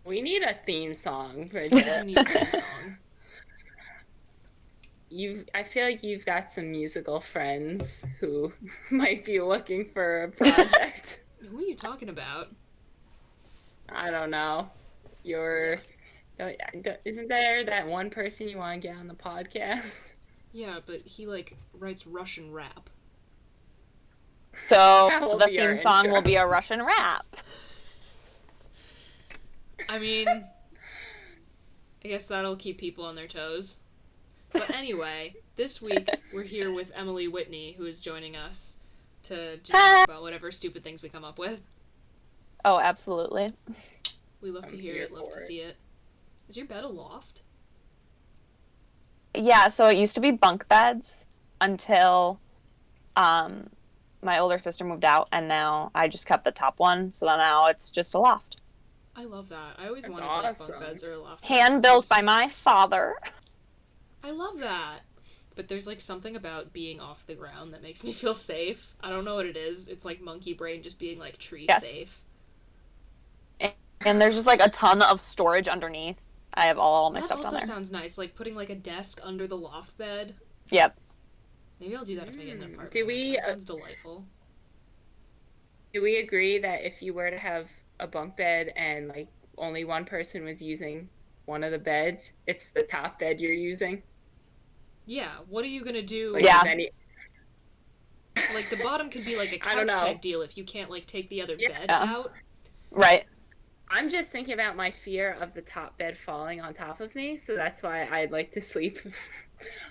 We need a theme song, We Bridget. need a theme song. I feel like you've got some musical friends who might be looking for a project. Who are you talking about? I don't know. Yeah. You're, isn't there that one person you want to get on the podcast? Yeah, but he, like, writes Russian rap. So That will the be our theme song intro. will be a Russian rap. I mean, I guess that'll keep people on their toes. But anyway, this week we're here with Emily Whitney, who is joining us to just talk about whatever stupid things we come up with. Oh, absolutely. We love to I'm hear here it, love for to it. see it. Is your bed a loft? Yeah, so it used to be bunk beds until my older sister moved out, and now I just kept the top one, so now it's just a loft. I love that. I always That's wanted like awesome. bunk beds or a loft. Hand built by my father. I love that. But there's like something about being off the ground that makes me feel safe. I don't know what it is. It's like monkey brain just being like tree safe. And there's just like a ton of storage underneath. I have all my That stuff down also there. sounds nice, like putting like a desk under the loft bed. Yep. Maybe I'll do that if I get an apartment. Do we? That sounds delightful. Do we agree that if you were to have a bunk bed and like only one person was using one of the beds, it's the top bed you're using? Yeah. What are you gonna do? Like, Yeah. Like the bottom could be like a I don't couch know. type deal if you can't like take the other bed Yeah. out. Right. I'm just thinking about my fear of the top bed falling on top of me, so that's why I'd like to sleep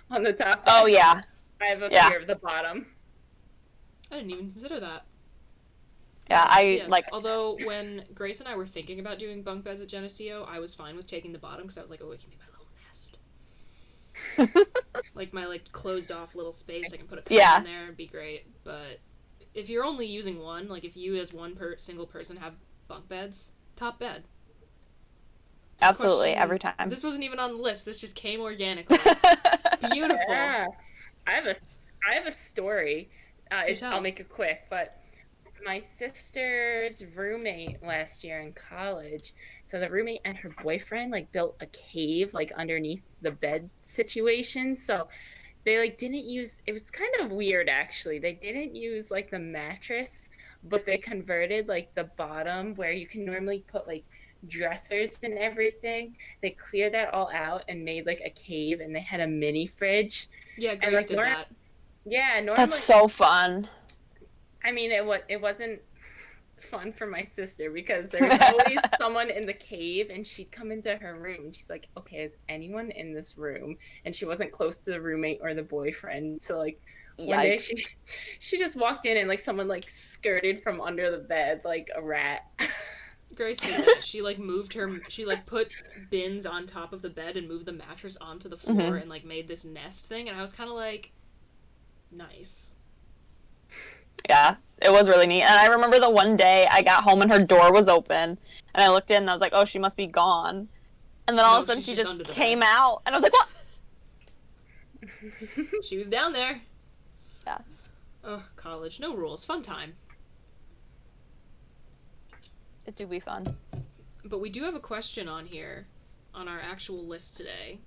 on the top bed. Oh, yeah. I have a Yeah. fear of the bottom. I didn't even consider that. Yeah, like... Although when Grace and I were thinking about doing bunk beds at Geneseo, I was fine with taking the bottom because I was like, oh, it can be my little nest. Like my like closed off little space, I can put a pillow in there, it'd be great. But if you're only using one, like if you as one single person have bunk beds, top bed. Absolutely, every time. This wasn't even on the list. This just came organically. Beautiful. Yeah. I have a story. tell. I'll make it quick, but my sister's roommate last year in college, so the roommate and her boyfriend like built a cave like underneath the bed situation. So they like didn't use, it was kind of weird actually. They didn't use like the mattress, but they converted like the bottom where you can normally put like dressers and everything. They cleared that all out and made like a cave, and they had a mini fridge. Yeah, Grace like, did that. Yeah, normally. That's so fun. I mean, it wasn't fun for my sister because there was always someone in the cave, and she'd come into her room and she's like, okay, is anyone in this room? And she wasn't close to the roommate or the boyfriend, so like one day she just walked in and like someone like skirted from under the bed like a rat. Grace did that. She like moved she like put bins on top of the bed and moved the mattress onto the floor and like made this nest thing, and I was kind of like, nice. Yeah, it was really neat. And I remember the one day I got home and her door was open, and I looked in and I was like, oh, she must be gone. And then all of a sudden she just came out, and I was like, what? She was down there. Yeah. Oh, college. No rules. Fun time. It do be fun. But we do have a question on here, on our actual list today.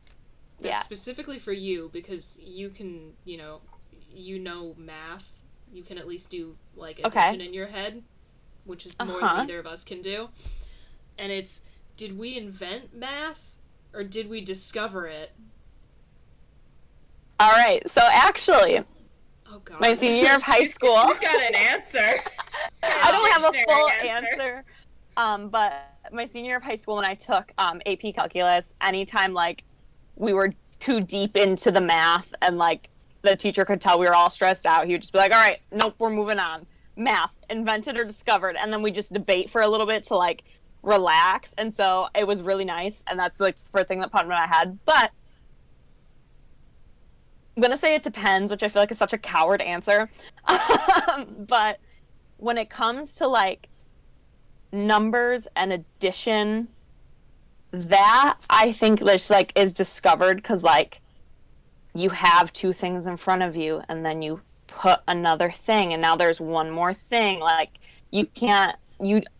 That's Yeah. specifically for you, because you can, you know math. You can at least do, like, addition in your head, which is more than either of us can do. And it's, did we invent math, or did we discover it? All right, so actually, oh, God. my senior year of high school... Who's got an answer? I don't have a full answer. But my senior year of high school, when I took AP Calculus, anytime, like, we were too deep into the math and, like, the teacher could tell we were all stressed out, he would just be like, all right, nope, we're moving on. Math, invented or discovered. And then we just debate for a little bit to, like, relax. And so it was really nice. And that's, like, the first thing that popped in my head. But I'm going to say it depends, which I feel like is such a coward answer. But when it comes to, like, numbers and addition, that I think that's like is discovered because like you have two things in front of you and then you put another thing and now there's one more thing. Like you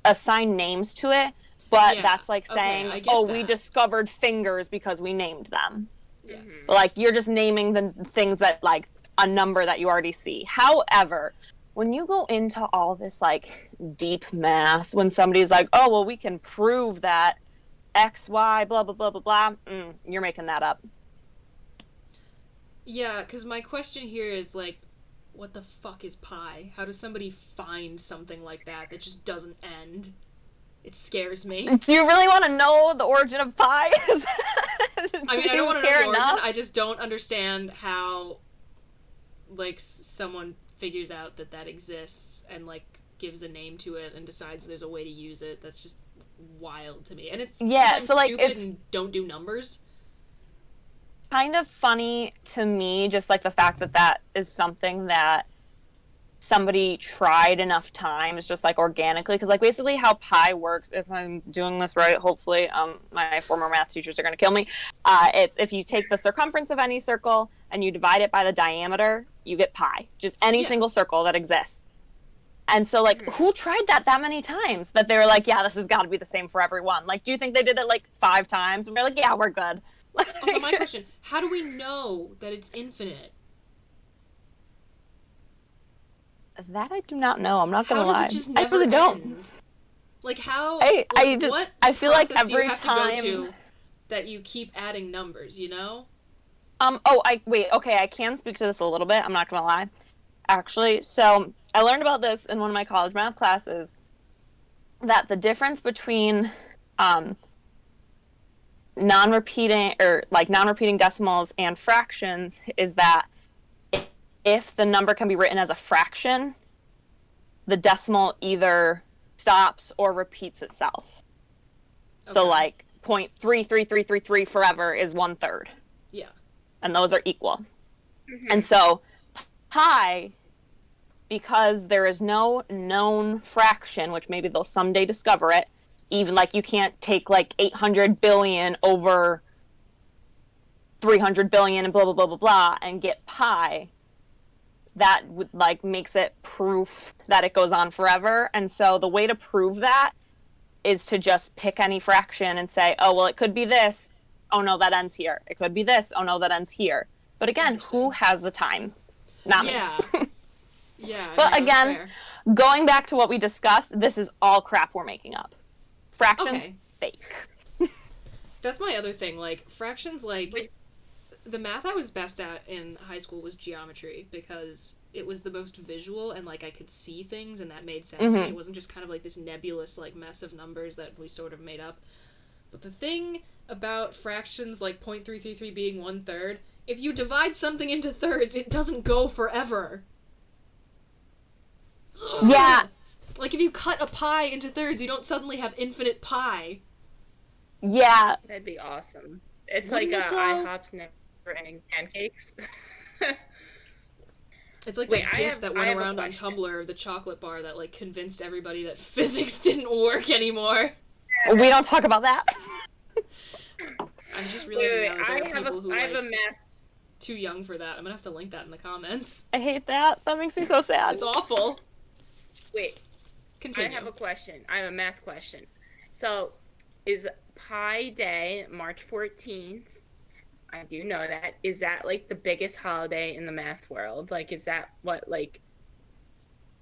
assign names to it, but Yeah, that's like okay, saying, I get oh, we that. discovered fingers because we named them. Yeah. But, like, you're just naming the things that, like, a number that you already see. However, when you go into all this, like, deep math, when somebody's like, oh, well, we can prove that X, Y, blah, blah, blah, blah, blah, you're making that up. Yeah, because my question here is, like, what the fuck is pi? How does somebody find something like that just doesn't end? It scares me. Do you really want to know the origin of pi? I mean, I don't want to know the origin. I just don't understand how, like, someone figures out that exists and, like, gives a name to it and decides there's a way to use it. That's just wild to me. And it's so, like, stupid it's and don't do numbers. kind of funny to me, just like the fact that is something that somebody tried enough times, just like organically, because like basically how pi works, if I'm doing this right, hopefully, my former math teachers are going to kill me. It's if you take the circumference of any circle and you divide it by the diameter, you get pi, just any single circle that exists. And so, like, who tried that many times that they were like, yeah, this has got to be the same for everyone? Like, do you think they did it like 5 times and they're like, yeah, we're good? Also, my question, how do we know that it's infinite? That I do not know. I'm not gonna lie. How does it just never I really don't. end? Like, how? I feel like every time to go to that you keep adding numbers, you know? I can speak to this a little bit. I'm not gonna lie. Actually, so I learned about this in one of my college math classes. That the difference between non-repeating decimals and fractions is that if the number can be written as a fraction, the decimal either stops or repeats itself. Okay. So, like, 0.33333 forever is 1/3. Yeah. And those are equal. Mm-hmm. And so, pi, because there is no known fraction, which maybe they'll someday discover it, even, like, you can't take, like, 800 billion over 300 billion and blah, blah, blah, blah, blah, and get pi, that would, like, makes it proof that it goes on forever. And so the way to prove that is to just pick any fraction and say, oh, well, it could be this. Oh, no, that ends here. It could be this. Oh, no, that ends here. But again, who has the time? Not me. Yeah. But again, going back to what we discussed, this is all crap we're making up. Fractions, fake. That's my other thing. Like, fractions, like... The math I was best at in high school was geometry, because it was the most visual and, like, I could see things and that made sense to me. It wasn't just kind of like this nebulous, like, mess of numbers that we sort of made up. But the thing about fractions like 0.333 being 1/3, if you divide something into thirds, it doesn't go forever. Yeah. Like, if you cut a pie into thirds, you don't suddenly have infinite pie. Yeah. That'd be awesome. It's like IHOP's never-ending pancakes. It's like that GIF that went around on Tumblr, the chocolate bar that, like, convinced everybody that physics didn't work anymore. We don't talk about that. I'm just realizing now that there are people who are too young for that. I'm gonna have to link that in the comments. I hate that. That makes me so sad. It's awful. Wait. Continue. I have a question. I have a math question. So, is Pi Day, March 14th, I do know that, is that, like, the biggest holiday in the math world? Like, is that what, like,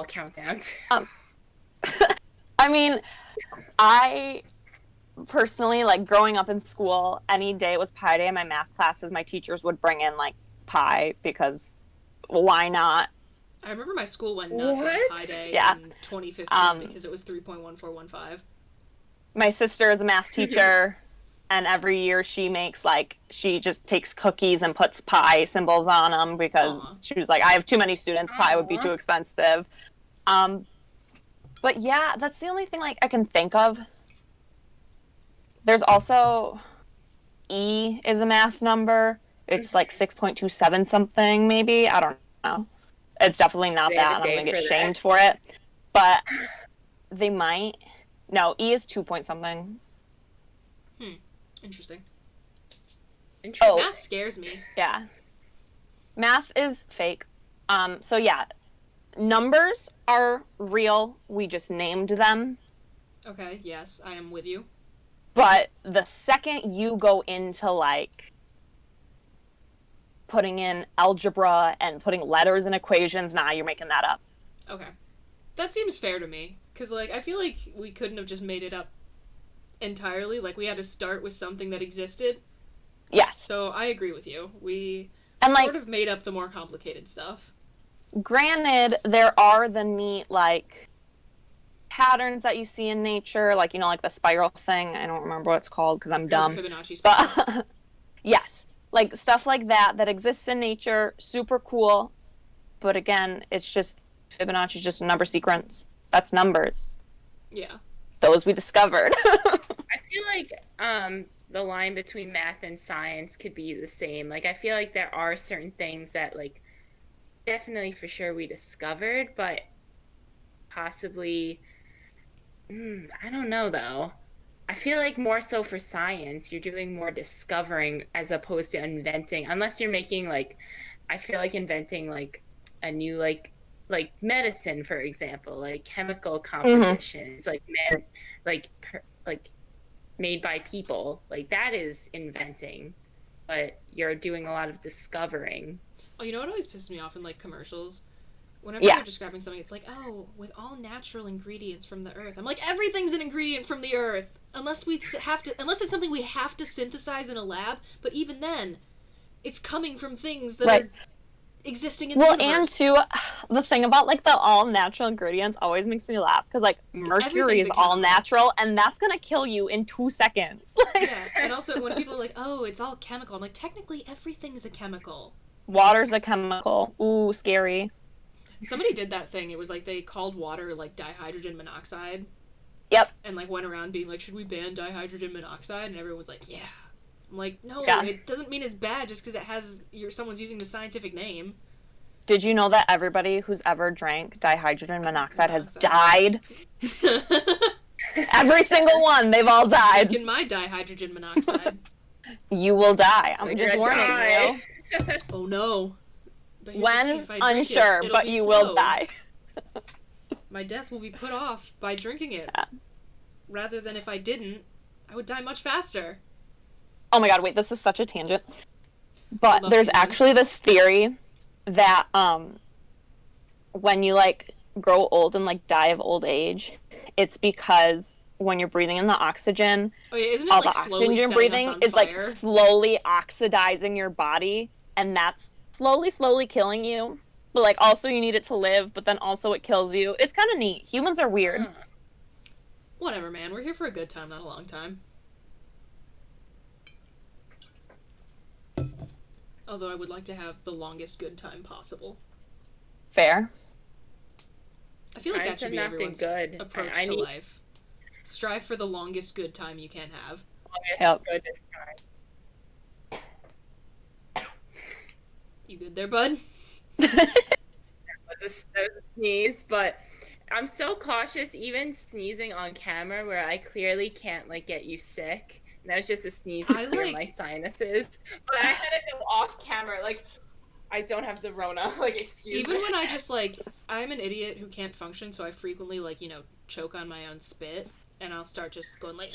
I'll count down to? I mean, I personally, like, growing up in school, any day it was Pi Day in my math classes, my teachers would bring in, like, pie, because why not? I remember my school went nuts on Pi Day in 2015 because it was 3.1415. My sister is a math teacher, and every year she makes, like, she just takes cookies and puts pi symbols on them because she was like, I have too many students, pi would be too expensive. But yeah, that's the only thing, like, I can think of. There's also E is a math number. It's like 6.27 something, maybe. I don't know. It's definitely not that, and I'm going to get shamed for it. But they might. No, E is 2 point something. Interesting. Oh, math scares me. Yeah. Math is fake. So yeah, numbers are real. We just named them. Okay, yes, I am with you. But the second you go into, like, putting in algebra and putting letters and equations, you're making that up. Okay. That seems fair to me. Because, like, I feel like we couldn't have just made it up entirely. Like, we had to start with something that existed. Yes. So I agree with you. We sort of made up the more complicated stuff. Granted, there are the neat, like, patterns that you see in nature, like, you know, like the spiral thing. I don't remember what it's called because I'm dumb. The Fibonacci spiral. But yes, like stuff like that exists in nature, super cool. But again, it's just Fibonacci is just a number sequence. That's numbers. Yeah. Those we discovered. I feel like the line between math and science could be the same. Like, I feel like there are certain things that, like, definitely for sure we discovered, but possibly, I don't know, though. I feel like more so for science, you're doing more discovering as opposed to inventing. Unless you're making, like, I feel like inventing, like, a new, like medicine, for example, like chemical compositions, like made by people, like that is inventing, but you're doing a lot of discovering. Oh, you know what always pisses me off in, like, commercials? Whenever they're describing something, it's like, oh, with all natural ingredients from the earth. I'm like, everything's an ingredient from the earth, unless it's something we have to synthesize in a lab. But even then, it's coming from things that are existing in the universe. And too, the thing about, like, the all natural ingredients always makes me laugh because, like, mercury is all natural, and that's gonna kill you in 2 seconds. Yeah, and also when people are like, oh, it's all chemical, I'm like, technically everything is a chemical. Water's a chemical. Ooh, scary. Somebody did that thing. It was like they called water, like, dihydrogen monoxide. Yep. And, like, went around being like, should we ban dihydrogen monoxide? And everyone was like, yeah. I'm like, no, it doesn't mean it's bad just because it has someone's using the scientific name. Did you know that everybody who's ever drank dihydrogen monoxide has died? Every single one. They've all died. Drinking my dihydrogen monoxide. You will die. I'm just warning you. Oh, no. When? Unsure, but you will die. My death will be put off by drinking it. Yeah. Rather than if I didn't, I would die much faster. Oh my god, wait, this is such a tangent. But there's actually this theory that when you, like, grow old and, like, die of old age, it's because when you're breathing in the oxygen, isn't it, all like, the oxygen you're breathing is, like, slowly oxidizing your body, and that's slowly killing you. But, like, also you need it to live, but then also it kills you. It's kind of neat. Humans are weird. Whatever, man. We're here for a good time, not a long time. Although I would like to have the longest good time possible. Fair. I feel like that should be everyone's approach to life. Strive for the longest good time you can have. Longest goodest time. You good there, bud? That was a sneeze, but I'm so cautious even sneezing on camera where I clearly can't, like, get you sick. That was just a sneeze to clear my sinuses. But I had to go off camera. Like, I don't have the Rona. Like, excuse me. Even when I just, like, I'm an idiot who can't function, so I frequently, like, you know, choke on my own spit. And I'll start just going, like,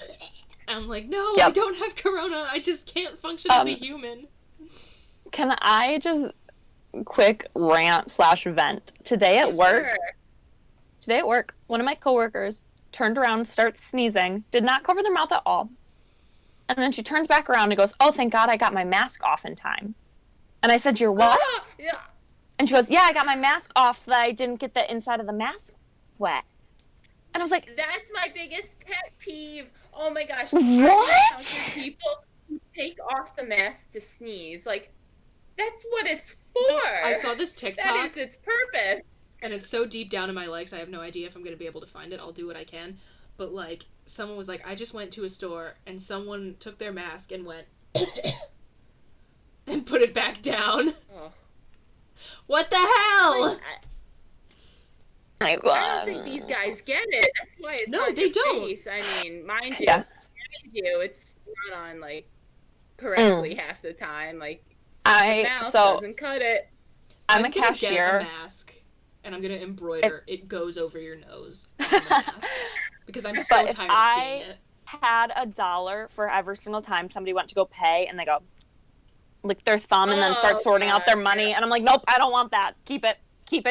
I'm like, no, I don't have corona. I just can't function as a human. Can I just quick rant/vent? Today at work, one of my coworkers turned around, starts sneezing, did not cover their mouth at all. And then she turns back around and goes, oh, thank God I got my mask off in time. And I said, you're what? Yeah. And she goes, yeah, I got my mask off so that I didn't get the inside of the mask wet. And I was like, that's my biggest pet peeve. Oh my gosh. What? People who take off the mask to sneeze. Like, that's what it's for. I saw this TikTok. That is its purpose. And it's so deep down in my legs, I have no idea if I'm going to be able to find it. I'll do what I can. But, like, someone was like, I just went to a store, and someone took their mask and went, and put it back down. Oh. What the hell? I don't think these guys get it. That's why it's on they your don't. face. I mean, mind you, it's not on, like, correctly half the time. Like, the mouth doesn't cut it. I'm a cashier. Get a mask, and I'm gonna embroider. It goes over your nose on the mask because I'm so tired of seeing it. had $1 for every single time somebody went to go pay, and they go lick their thumb and then start sorting out their money. And I'm like, nope, I don't want that. Keep it.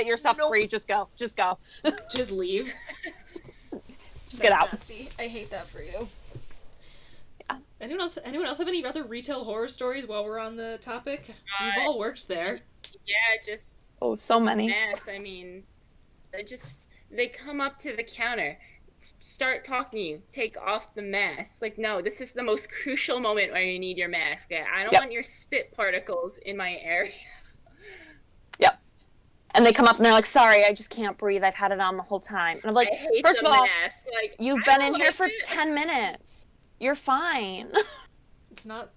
Your stuff's free. Just go. Just leave. Just get out. Nasty. I hate that for you. Yeah. Anyone else have any other retail horror stories while we're on the topic? We've all worked there. Yeah, just so many. Masks. I mean, they come up to the counter, start talking to you, take off the mask. Like, no, this is the most crucial moment where you need your mask. I don't want your spit particles in my area. Yep. And they come up and they're like, sorry, I just can't breathe. I've had it on the whole time. And I'm like, first of all, you've been in here for 10 minutes. You're fine.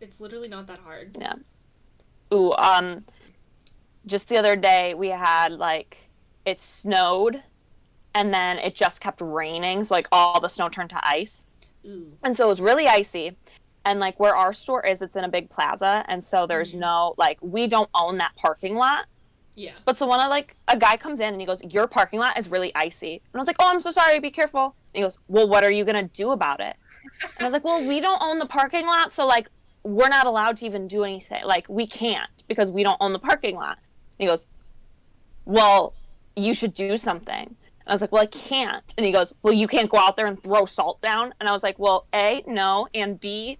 It's literally not that hard. Yeah. Ooh, just the other day we had, like, it snowed and then it just kept raining. So, like, all the snow turned to ice. Ooh. And so it was really icy. And, like, where our store is, it's in a big plaza. And so there's no, like, we don't own that parking lot. Yeah. But so when a guy comes in and he goes, your parking lot is really icy. And I was like, oh, I'm so sorry. Be careful. And he goes, well, what are you going to do about it? And I was like, well, we don't own the parking lot. So, like, we're not allowed to even do anything. Like, we can't because we don't own the parking lot. And he goes, well, you should do something. And I was like, well, I can't. And he goes, well, you can't go out there and throw salt down. And I was like, well, A, no. And B,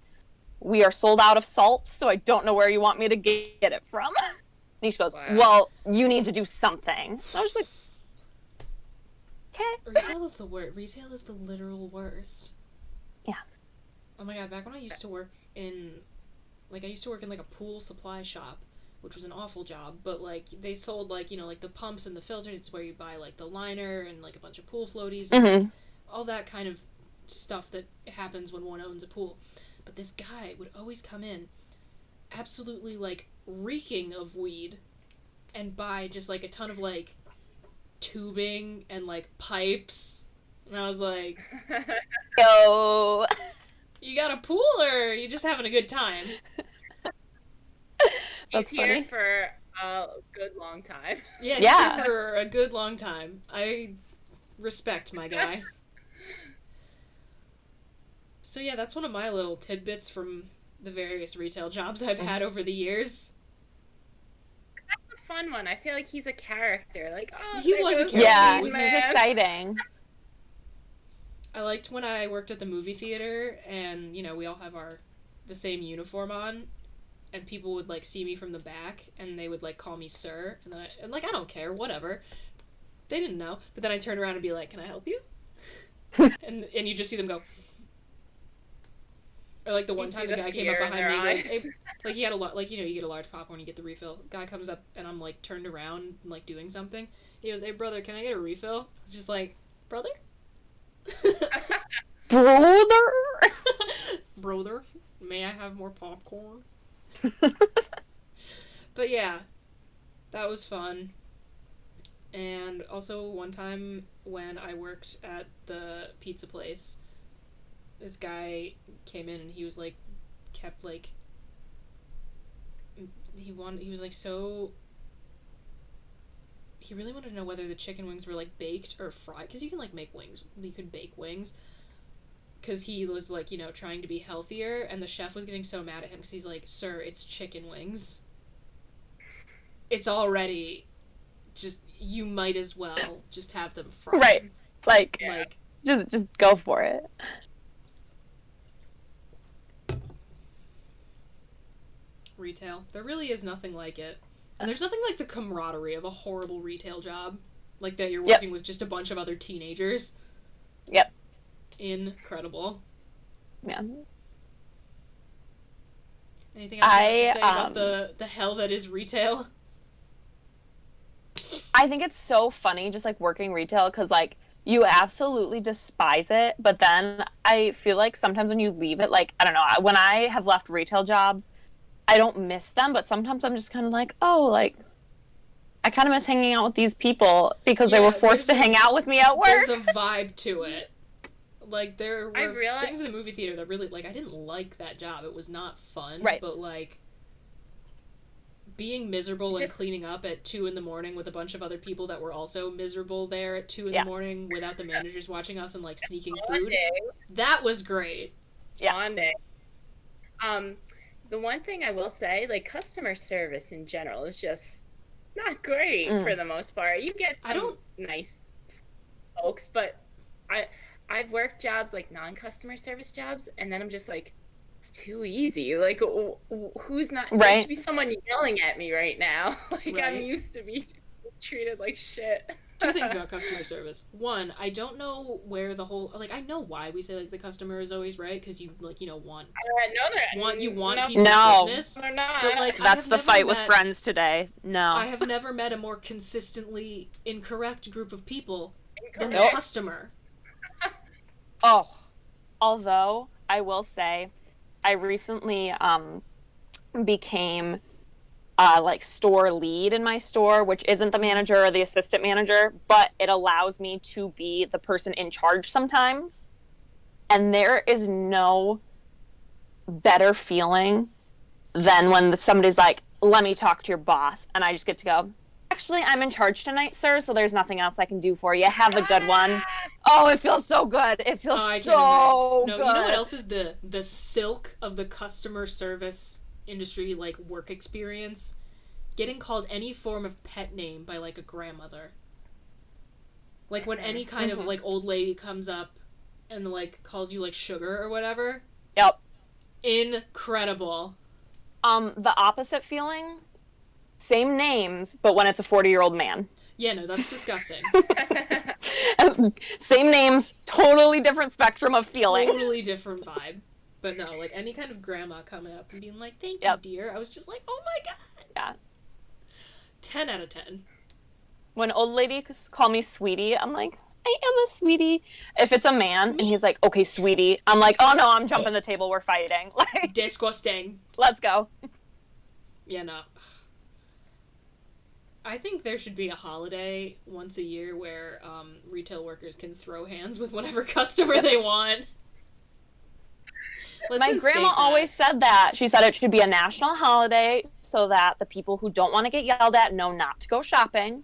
we are sold out of salt. So I don't know where you want me to get it from. And he goes, well, you need to do something. And I was just like, okay. Retail is the worst. Retail is the literal worst. Yeah. Oh my god, back when I used to work in, like, a pool supply shop, which was an awful job, but, like, they sold, like, you know, like, the pumps and the filters. It's where you buy, like, the liner and, like, a bunch of pool floaties and all that kind of stuff that happens when one owns a pool. But this guy would always come in absolutely, like, reeking of weed and buy just, like, a ton of, like, tubing and, like, pipes. And I was like, yo, you got a pool or you just having a good time? He's here for a good long time. Yeah, he's here for a good long time. I respect my guy. So yeah, that's one of my little tidbits from the various retail jobs I've had over the years. That's a fun one. I feel like he's a character. Like, oh, he was a character. Yeah, he's exciting. I liked when I worked at the movie theater and, you know, we all have the same uniform on, and people would, like, see me from the back and they would, like, call me sir, and then I don't care, whatever. They didn't know. But then I turn around and be like, can I help you? and you just see them go. Or, like, the one time the guy came up behind me, like, he had a lot, like, you know, you get a large popcorn, you get the refill. Guy comes up and I'm, like, turned around and, like, doing something. He goes, hey, brother, can I get a refill? It's just like, brother? Brother, may I have more popcorn? But yeah, that was fun. And also one time when I worked at the pizza place, this guy came in and he was like, he was like, so he really wanted to know whether the chicken wings were, like, baked or fried, because you can, like, make wings. You could bake wings. Because he was, like, you know, trying to be healthier, and the chef was getting so mad at him, because he's like, sir, it's chicken wings. It's already, just, you might as well just have them fried. Right. Like, yeah. just go for it. Retail. There really is nothing like it. And there's nothing like the camaraderie of a horrible retail job. Like that you're working with just a bunch of other teenagers. Yep. Incredible. Yeah. Anything else you have to say about the hell that is retail? I think it's so funny just, like, working retail, because, like, you absolutely despise it, but then I feel like sometimes when you leave it, like, I don't know, when I have left retail jobs, I don't miss them, but sometimes I'm just kind of like, oh, like, I kind of miss hanging out with these people because they were forced to hang out with me at work. There's a vibe to it. Like, there were things in the movie theater that really, like, I didn't like that job. It was not fun. Right. But, like, being miserable and cleaning up at 2 a.m. with a bunch of other people that were also miserable there at 2 a.m. without the managers watching us and, like, sneaking food. That was great. on it. The one thing I will say, like, customer service in general is just not great for the most part. You get some nice folks, but I've worked jobs, like non-customer service jobs, and then I'm just like, it's too easy. Like, who's not? There should be someone yelling at me right now. Like, I'm used to be treated like shit. Two things about customer service. One, I don't know where the whole, like, I know why we say, like, the customer is always right, because you, like, you know, want people's business. They're not. But, like, that's the fight with friends today. No. I have never met a more consistently incorrect group of people than the customer. Although, I will say, I recently became like store lead in my store, which isn't the manager or the assistant manager, but it allows me to be the person in charge sometimes. And there is no better feeling than when somebody's like, let me talk to your boss. And I just get to go, actually, I'm in charge tonight, sir, so there's nothing else I can do for you. Have a good one. Oh, it feels so good. It feels so good. No, you know what else is the silk of the customer service industry, like, work experience? Getting called any form of pet name by, like, a grandmother. Like, when any kind of, like, old lady comes up and, like, calls you, like, sugar or whatever. Yep. Incredible. The opposite feeling, same names, but when it's a 40-year-old man. Yeah, no, that's disgusting. Same names, totally different spectrum of feeling. Totally different vibe. But no, like, any kind of grandma coming up and being like, thank you, dear. I was just like, oh my god. Yeah. 10 out of 10. When old ladies call me sweetie, I'm like, I am a sweetie. If it's a man and he's like, okay, sweetie, I'm like, oh no, I'm jumping the table, we're fighting. Like, disgusting. Let's go. Yeah, no. I think there should be a holiday once a year where retail workers can throw hands with whatever customer they want. My grandma always said that. She said it should be a national holiday so that the people who don't want to get yelled at know not to go shopping.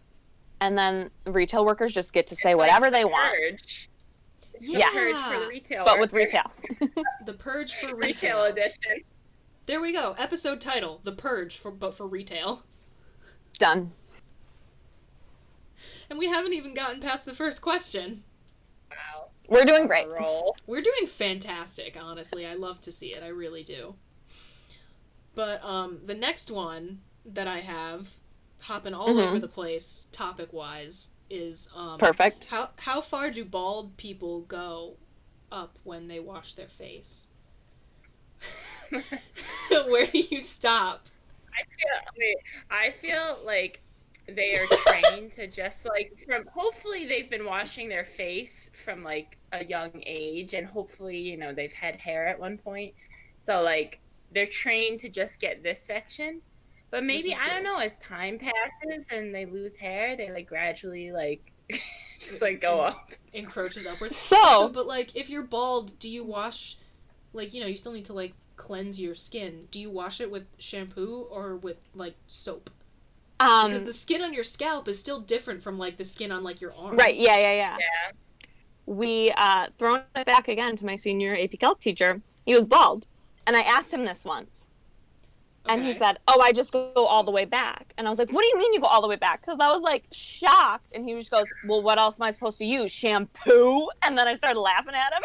And then retail workers just get to say whatever they want. Purge. Yeah. Purge for the retail but with retail. The Purge for retail edition. There we go. Episode title. The Purge, but for retail. Done. And we haven't even gotten past the first question. Wow. We're doing great. We're doing fantastic, honestly. I love to see it. I really do. But the next one that I have, hopping all over the place, topic-wise, is perfect. How far do bald people go up when they wash their face? Where do you stop? I feel like they are trained to just, like, hopefully they've been washing their face from, like, a young age, and hopefully, you know, they've had hair at one point. So, like, they're trained to just get this section. But maybe, I don't know, as time passes and they lose hair, they, like, gradually, like, just, like, go up. Encroaches upwards. So, but, like, if you're bald, do you wash, like, you know, you still need to, like, cleanse your skin. Do you wash it with shampoo or with, like, soap? Because the skin on your scalp is still different from, like, the skin on, like, your arm. Right, yeah. We, thrown it back again to my senior AP Calc teacher. He was bald. And I asked him this once. Okay. And he said, oh, I just go all the way back. And I was like, what do you mean you go all the way back? Because I was, like, shocked. And he just goes, well, what else am I supposed to use? Shampoo? And then I started laughing at him.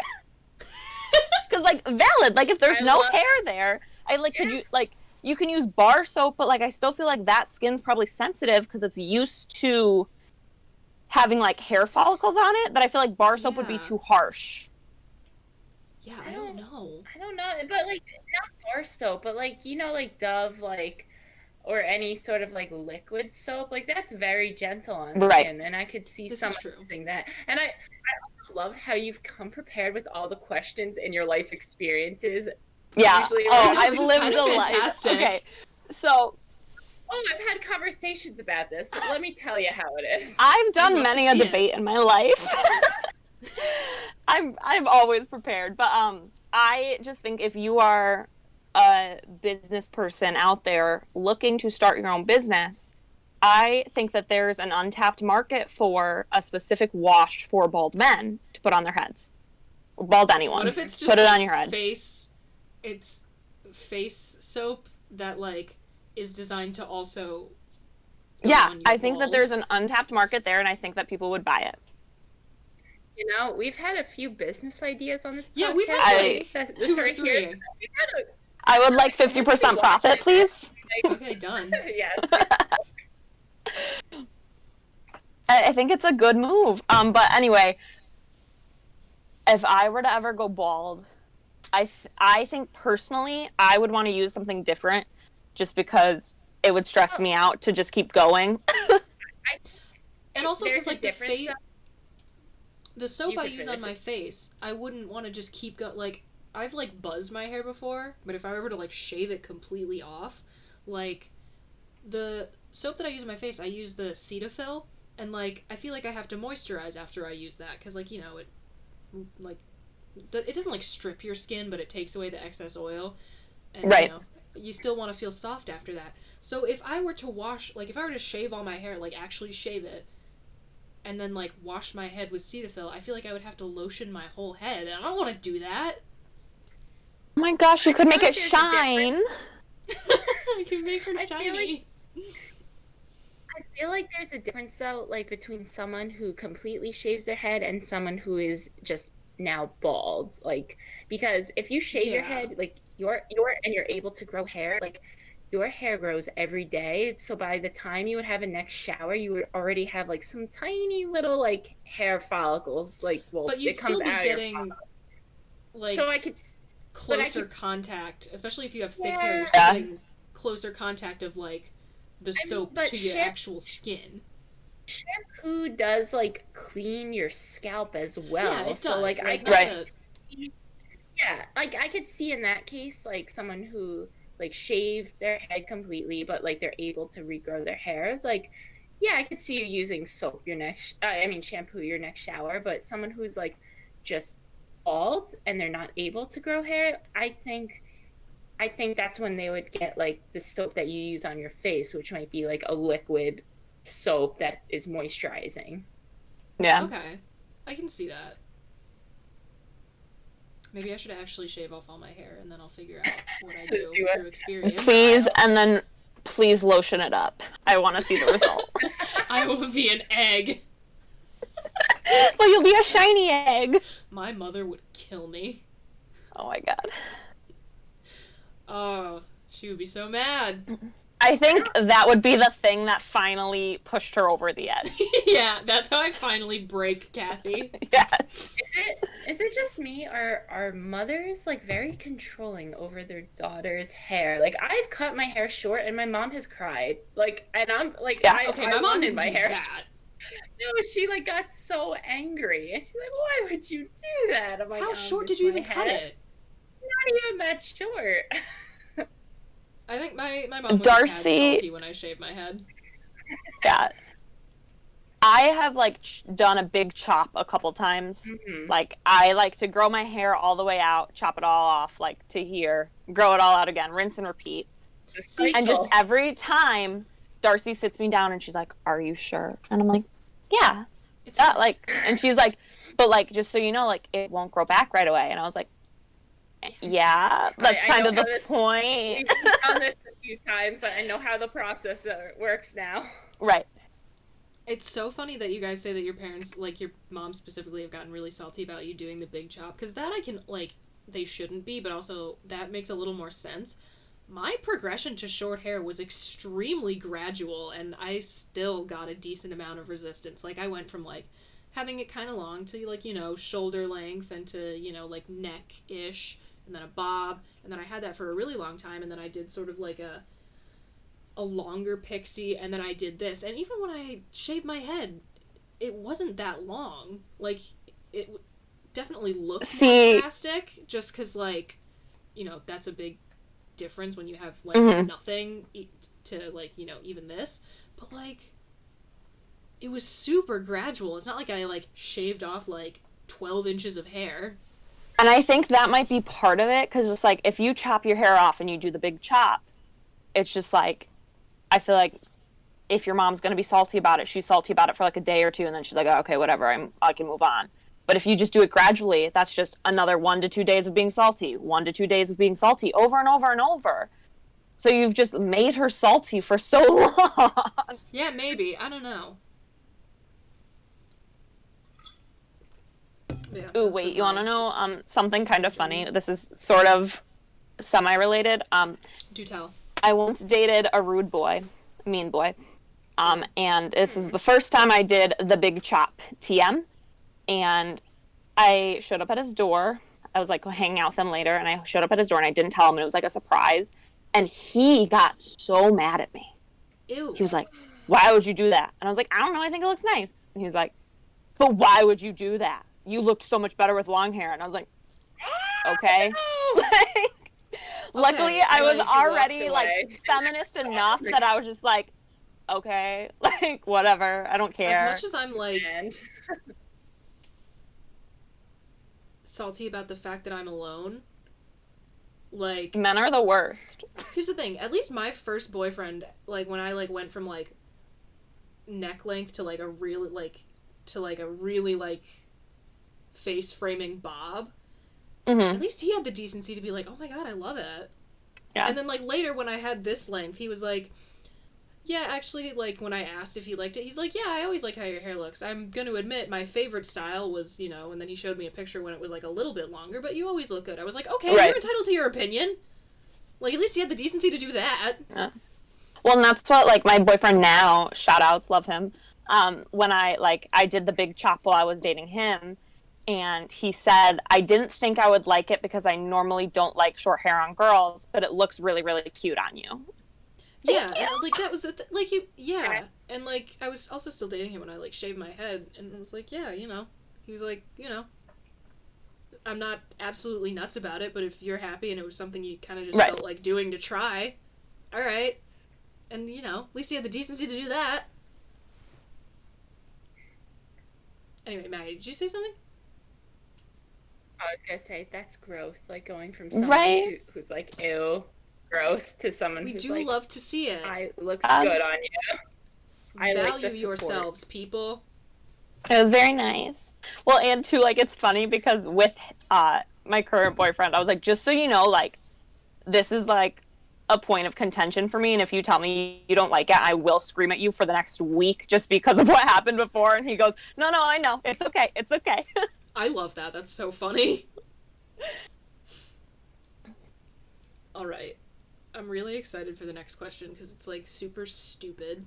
Because, like, valid. Like, if there's no hair there, could you, like, you can use bar soap, but, like, I still feel like that skin's probably sensitive because it's used to having, like, hair follicles on it, that I feel like bar soap would be too harsh. Yeah, I don't know. But, like, not bar soap, but, like, you know, like, Dove, like, or any sort of, like, liquid soap, like, that's very gentle on skin, and I could see someone using that. And I also love how you've come prepared with all the questions in your life experiences. Yeah. I've lived a life. Okay, so... Oh, I've had conversations about this. Let me tell you how it is. I've done many a debate in my life. I'm always prepared, but I just think if you are a business person out there looking to start your own business, I think that there's an untapped market for a specific wash for bald men to put on their heads. Bald anyone. What if it's just put it on your head. Face it's face soap that, like, is designed to also... Yeah, I think that there's an untapped market there, and I think that people would buy it. You know, we've had a few business ideas on this podcast. Yeah, we've had, like, 2 or 3. I would like 50% profit, please. Okay, done. Yes. I think it's a good move. But anyway, if I were to ever go bald, I think personally I would want to use something different, just because it would stress me out to just keep going. And also because, like, the soap I use on my face, I wouldn't want to just keep going. Like, I've, like, buzzed my hair before, but if I were to, like, shave it completely off, like, the soap that I use on my face, I use the Cetaphil, and, like, I feel like I have to moisturize after I use that, because, like, you know, it, like, it doesn't, like, strip your skin, but it takes away the excess oil, and, right. You know, you still want to feel soft after that. So if I were to if I were to shave all my hair, like, actually shave it, and then, like, wash my head with Cetaphil, I feel like I would have to lotion my whole head, and I don't want to do that. Oh my gosh, you could make it shine. I can make her shiny. I feel like there's a difference, though, like, between someone who completely shaves their head and someone who is just now bald. Like, because if you shave your head, like, you're able to grow hair, like, your hair grows every day, so by the time you would have a next shower, you would already have, like, some tiny little, like, hair follicles, like, well, but you'd it comes still be out getting, of your like, so I could closer contact, especially if you have thick hair, you're still getting closer contact of, like, the soap to your actual skin. Shampoo does, like, clean your scalp as well. Yeah, it so, does. like, yeah, like, I could see in that case, like, someone who, like, shaved their head completely, but, like, they're able to regrow their hair. Like, yeah, I could see you using shampoo your next shower, but someone who's, like, just bald and they're not able to grow hair, I think that's when they would get, like, the soap that you use on your face, which might be, like, a liquid soap that is moisturizing. Yeah. Okay. I can see that. Maybe I should actually shave off all my hair, and then I'll figure out what I do through experience. Please, and then please lotion it up. I want to see the result. I will be an egg. Well, you'll be a shiny egg. My mother would kill me. Oh my god. Oh, she would be so mad. I think that would be the thing that finally pushed her over the edge. Yeah, that's how I finally break Kathy. Yes. Is it just me, or are mothers, like, very controlling over their daughter's hair? Like, I've cut my hair short and my mom has cried. Like, and I'm like, my mom did my hair. No, she, like, got so angry, and she's like, "Why would you do that?" I'm like, how short did you even cut it? Not even that short. I think my mom was salty when I shaved my head. Yeah. I have, like, done a big chop a couple times. Mm-hmm. Like, I like to grow my hair all the way out, chop it all off, like, to here, grow it all out again, rinse and repeat. And just every time, Darcy sits me down and she's like, "Are you sure?" And I'm like, "Yeah." It's like, and she's like, "But, like, just so you know, like, it won't grow back right away." And I was like, yeah, that's kind of the point. We've done this a few times. I know how the process works now. Right. It's so funny that you guys say that your parents, like your mom specifically, have gotten really salty about you doing the big chop, because that I can, like, they shouldn't be, but also that makes a little more sense. My progression to short hair was extremely gradual, and I still got a decent amount of resistance. Like, I went from, like, having it kind of long to, like, you know, shoulder length, and to, you know, like, neck-ish, and then a bob, and then I had that for a really long time, and then I did sort of like a longer pixie, and then I did this, and even when I shaved my head, it wasn't that long. Like, it definitely looked more plastic, just because, like, you know, that's a big difference when you have, like, nothing to, like, you know, even this, but, like, it was super gradual. It's not like I, like, shaved off, like, 12 inches of hair. And I think that might be part of it, because it's like, if you chop your hair off and you do the big chop, it's just like, I feel like if your mom's going to be salty about it, she's salty about it for like a day or two, and then she's like, "Oh, okay, whatever, I can move on." But if you just do it gradually, that's just another 1 to 2 days of being salty, 1 to 2 days of being salty, over and over and over. So you've just made her salty for so long. Yeah, maybe. I don't know. Yeah, ooh, wait, you want to know something kind of funny? This is sort of semi-related. Do tell. I once dated a rude boy, mean boy, and this is the first time I did the big chop TM, and I showed up at his door. I was like hanging out with him later, and I showed up at his door, and I didn't tell him, and it was like a surprise, and he got so mad at me. Ew. He was like, why would you do that? And I was like, I don't know, I think it looks nice. And he was like, but why would you do that? You looked so much better with long hair. And I was like, okay. Luckily, I was already like feminist enough that I was just like, okay, like whatever, I don't care. As much as I'm like salty about the fact that I'm alone, like men are the worst. Here's the thing, at least my first boyfriend, like when I like went from like neck length to like a really like face framing bob, at least he had the decency to be like, oh my god, I love it. Yeah. And then like later when I had this length, he was like, yeah, actually, like when I asked if he liked it, he's like, yeah, I always like how your hair looks. I'm gonna admit my favorite style was, you know, and then he showed me a picture when it was like a little bit longer, but you always look good. I was like, okay, right. You're entitled to your opinion. Like, at least he had the decency to do that. Yeah. Well, and that's what, like, my boyfriend now, shout outs, love him, when I did the big chop while I was dating him, and he said, I didn't think I would like it because I normally don't like short hair on girls, but it looks really, really cute on you. Yeah, like, that was, yeah, and, like, I was also still dating him when I, like, shaved my head, and I was like, yeah, you know, he was like, you know, I'm not absolutely nuts about it, but if you're happy and it was something you kind of just felt like doing to try, alright, and, you know, at least he had the decency to do that. Anyway, Maggie, did you say something? I was gonna say, that's growth, like, going from someone who's like, ew, gross, to someone who's like, we do love to see it. Looks good on you. I value like the support. yourselves, people. It was very nice. Well, and too, like, it's funny because with my current boyfriend, I was like, just so you know, like, this is, like, a point of contention for me, and if you tell me you don't like it, I will scream at you for the next week just because of what happened before. And he goes, no, I know. It's okay. It's okay. I love that. That's so funny. All right. I'm really excited for the next question because it's, like, super stupid.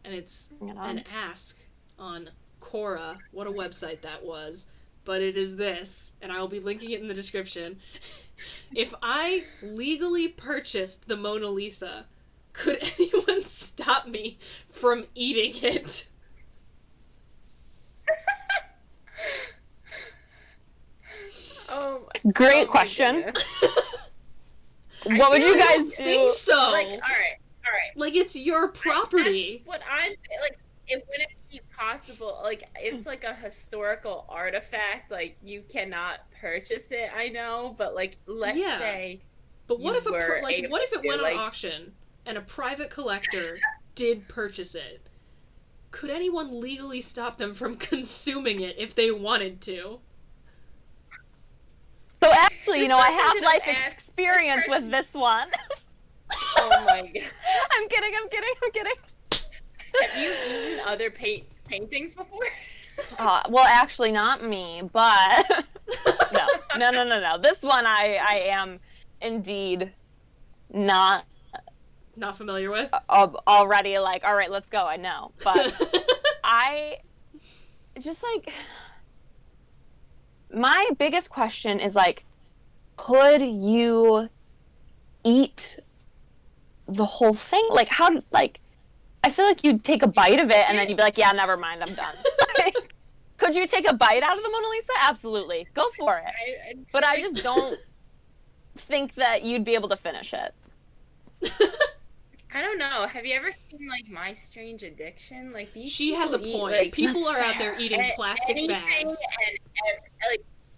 And it's an ask on Quora. What a website that was. But it is this, and I will be linking it in the description. If I legally purchased the Mona Lisa, could anyone stop me from eating it? Great question. What would you guys do? Think so. Like, all right. Like, it's your property. That's what I'm like. It wouldn't be possible. Like, it's like a historical artifact. Like, you cannot purchase it. I know, but like, let's say. But what if what if it went on auction and a private collector did purchase it? Could anyone legally stop them from consuming it if they wanted to? So actually, you know, I have life experience with this one. Oh my god. I'm kidding. Have you eaten other paintings before? Well, actually, not me, but no. This one I am indeed not familiar with. Already, like, all right, let's go. I know, but I just like my biggest question is like, could you eat the whole thing? Like, how? Like, I feel like you'd take a bite of it and then you'd be like, yeah, never mind, I'm done. Could you take a bite out of the Mona Lisa? Absolutely. Go for it. But I just don't think that you'd be able to finish it. I don't know. Have you ever seen, like, My Strange Addiction? Like, these She has a point. Like, people are out there eating plastic bags.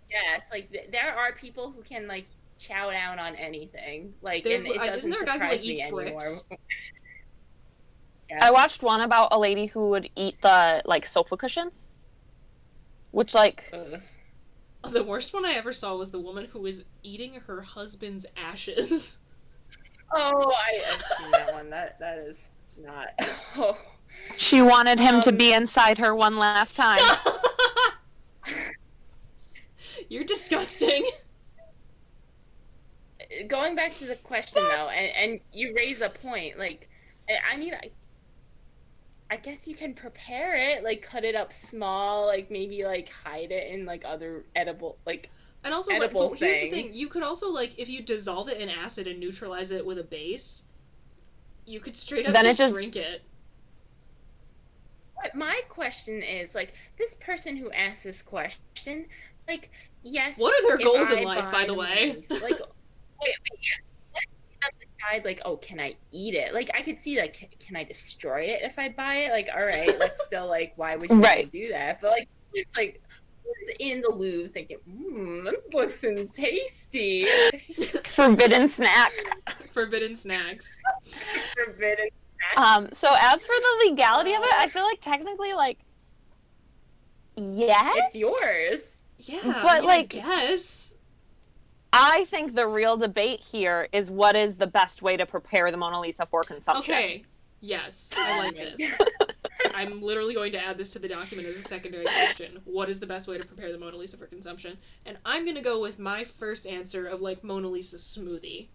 Yes, like, there are people who can, like, chow down on anything. Like, and it doesn't surprise me anymore. Yes. I watched one about a lady who would eat the, like, sofa cushions. Which, like... The worst one I ever saw was the woman who was eating her husband's ashes. Oh, I've seen that one. That is not... Oh. She wanted him to be inside her one last time. You're disgusting. Going back to the question, though, and you raise a point, like, I mean, I guess you can prepare it, like, cut it up small, like, maybe, like, hide it in, like, other edible, like, and also, edible like, things. Here's the thing, you could also, like, if you dissolve it in acid and neutralize it with a base, you could straight up just drink it. But my question is, like, this person who asked this question, like, yes... What are their goals in life, by the way? Like, wait, yeah. Let's decide, like, oh, can I eat it? Like, I could see, like, can I destroy it if I buy it? Like, all right, that's still, like, why would you do that? But, like, it's like, who's in the Louvre thinking, this looks tasty. Forbidden snack. Forbidden snacks. Forbidden. So as for the legality of it, I feel like technically, like, yes. It's yours. Yeah, but like, yes. I think the real debate here is what is the best way to prepare the Mona Lisa for consumption. Okay, yes, I like this. I'm literally going to add this to the document as a secondary question. What is the best way to prepare the Mona Lisa for consumption? And I'm going to go with my first answer of, like, Mona Lisa smoothie.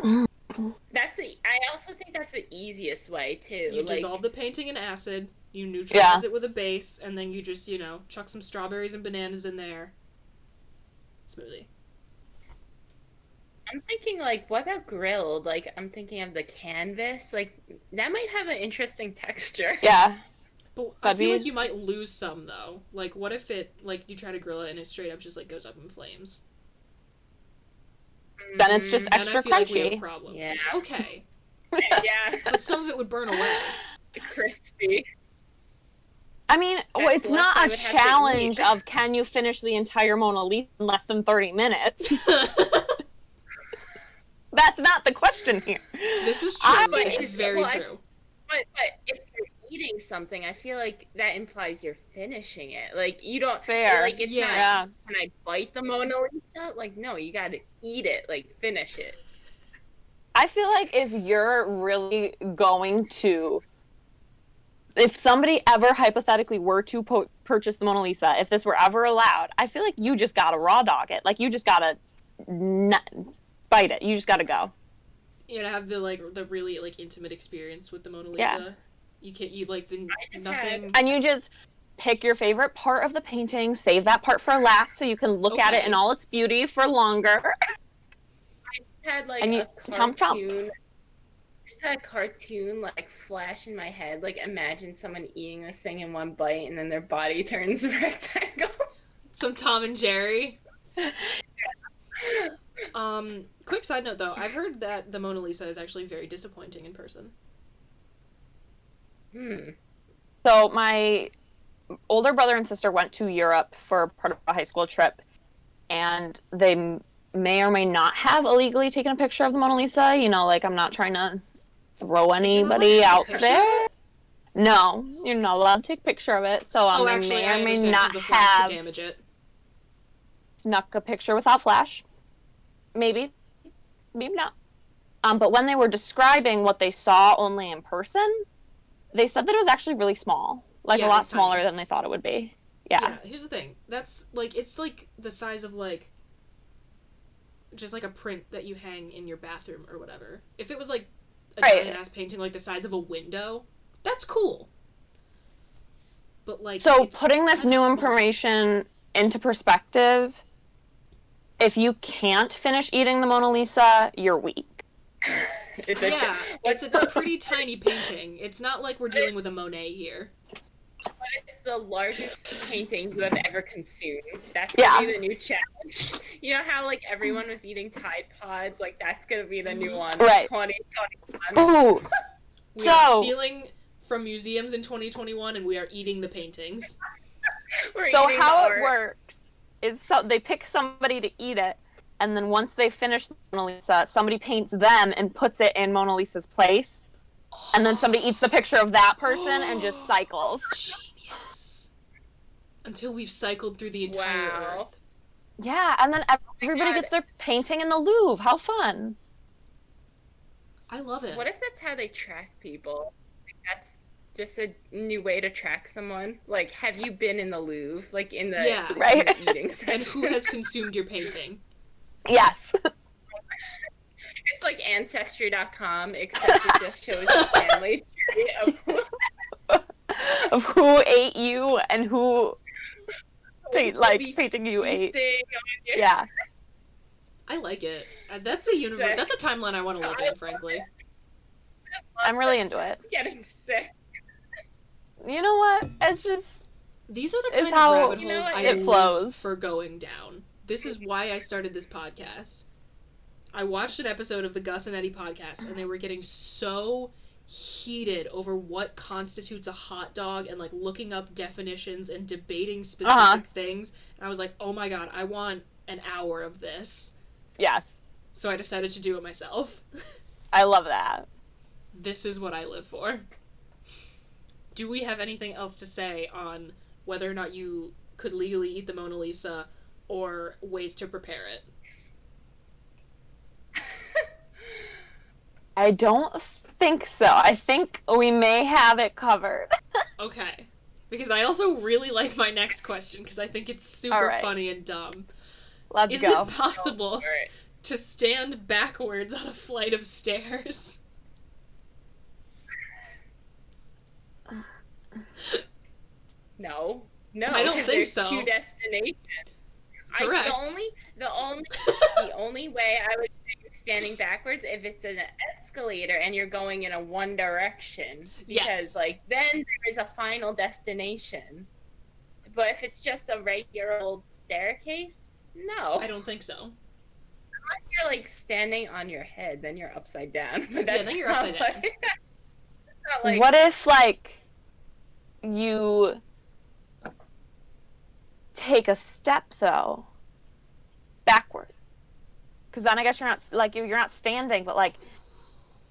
I also think that's the easiest way, too. You dissolve the painting in acid, you neutralize it with a base, and then you just, chuck some strawberries and bananas in there. Smoothie. I'm thinking, like, what about grilled? Like, I'm thinking of the canvas. Like, that might have an interesting texture. Yeah. But I feel like you might lose some, though. Like, what if you try to grill it and it straight up just, like, goes up in flames? Then it's just extra crunchy. Like we have a problem. Yeah. Okay. Yeah. But some of it would burn away. Crispy. I mean, it's not a challenge of can you finish the entire Mona Lisa in less than 30 minutes. That's not the question here. This is true. This is very true. But if you're eating something, I feel like that implies you're finishing it. Like, you don't... Fair. Like, it's not, can I bite the Mona Lisa? Like, no, you gotta eat it. Like, finish it. I feel like if you're really going to... If somebody ever hypothetically were to purchase the Mona Lisa, if this were ever allowed, I feel like you just gotta raw dog it. Like, you just gotta bite it. You just gotta go. You gotta have the really, like, intimate experience with the Mona Lisa. Yeah. You can't, nothing... And you just pick your favorite part of the painting, save that part for last so you can look at it in all its beauty for longer. I just had, like, and a cartoon... I just had a cartoon, like, flash in my head. Like, imagine someone eating this thing in one bite and then their body turns a rectangle. Some Tom and Jerry. Quick side note, though. I've heard that the Mona Lisa is actually very disappointing in person. So my older brother and sister went to Europe for part of a high school trip, and they may or may not have illegally taken a picture of the Mona Lisa. You know, like, I'm not trying to throw anybody out there. No, you're not allowed to take a picture of it. So they may or may not have damage it. Snuck a picture without flash. Maybe not. But when they were describing what they saw only in person, they said that it was actually really small. Like, a lot smaller than they thought it would be. Yeah. Here's the thing. That's, like, it's, like, the size of, like, just, like, a print that you hang in your bathroom or whatever. If it was, like, a giant-ass painting, like, the size of a window, that's cool. But, like... So, putting this new information into perspective, if you can't finish eating the Mona Lisa, you're weak. It's a pretty tiny painting. It's not like we're dealing with a Monet here. But it's the largest painting you have ever consumed. That's gonna be the new challenge. You know how, like, everyone was eating Tide Pods? Like, that's gonna be the new one. Right. 2021. Ooh. We are stealing from museums in 2021, and we are eating the paintings. So how it works is they pick somebody to eat it, and then once they finish the Mona Lisa, somebody paints them and puts it in Mona Lisa's place. And then somebody eats the picture of that person and just cycles. Genius. until we've cycled through the entire Earth. Yeah, and then everybody gets their painting in the Louvre. How fun. I love it. What if that's how they track people? Like, that's just a new way to track someone. Like, have you been in the Louvre? Like, in the, in the eating section. And who has consumed your painting? Yes. It's like Ancestry.com, except it just shows the family tree of who ate you and who painting you ate. Yeah. I like it. That's a universe. That's a timeline I want to live in, frankly. I'm really into it. It's getting sick. You know what? It's just... These are the kind of rabbit holes I live for going down. This is why I started this podcast. I watched an episode of the Gus and Eddie podcast, and they were getting so heated over what constitutes a hot dog and, like, looking up definitions and debating specific things. And I was like, oh my god, I want an hour of this. Yes. So I decided to do it myself. I love that. This is what I live for. Do we have anything else to say on whether or not you could legally eat the Mona Lisa or ways to prepare it? I don't think so. I think we may have it covered. Okay. Because I also really like my next question, because I think it's super funny and dumb. Let's go. Is it possible to stand backwards on a flight of stairs? No, I don't think so. There's two destinations. Correct. The only way I would think standing backwards if it's an escalator and you're going in a one direction, because like then there is a final destination. But if it's just a regular old staircase, no, I don't think so. Unless you're like standing on your head, then you're upside down. But then you're upside down. Like... What if like you take a step though backward, because then I guess you're not like you're not standing, but like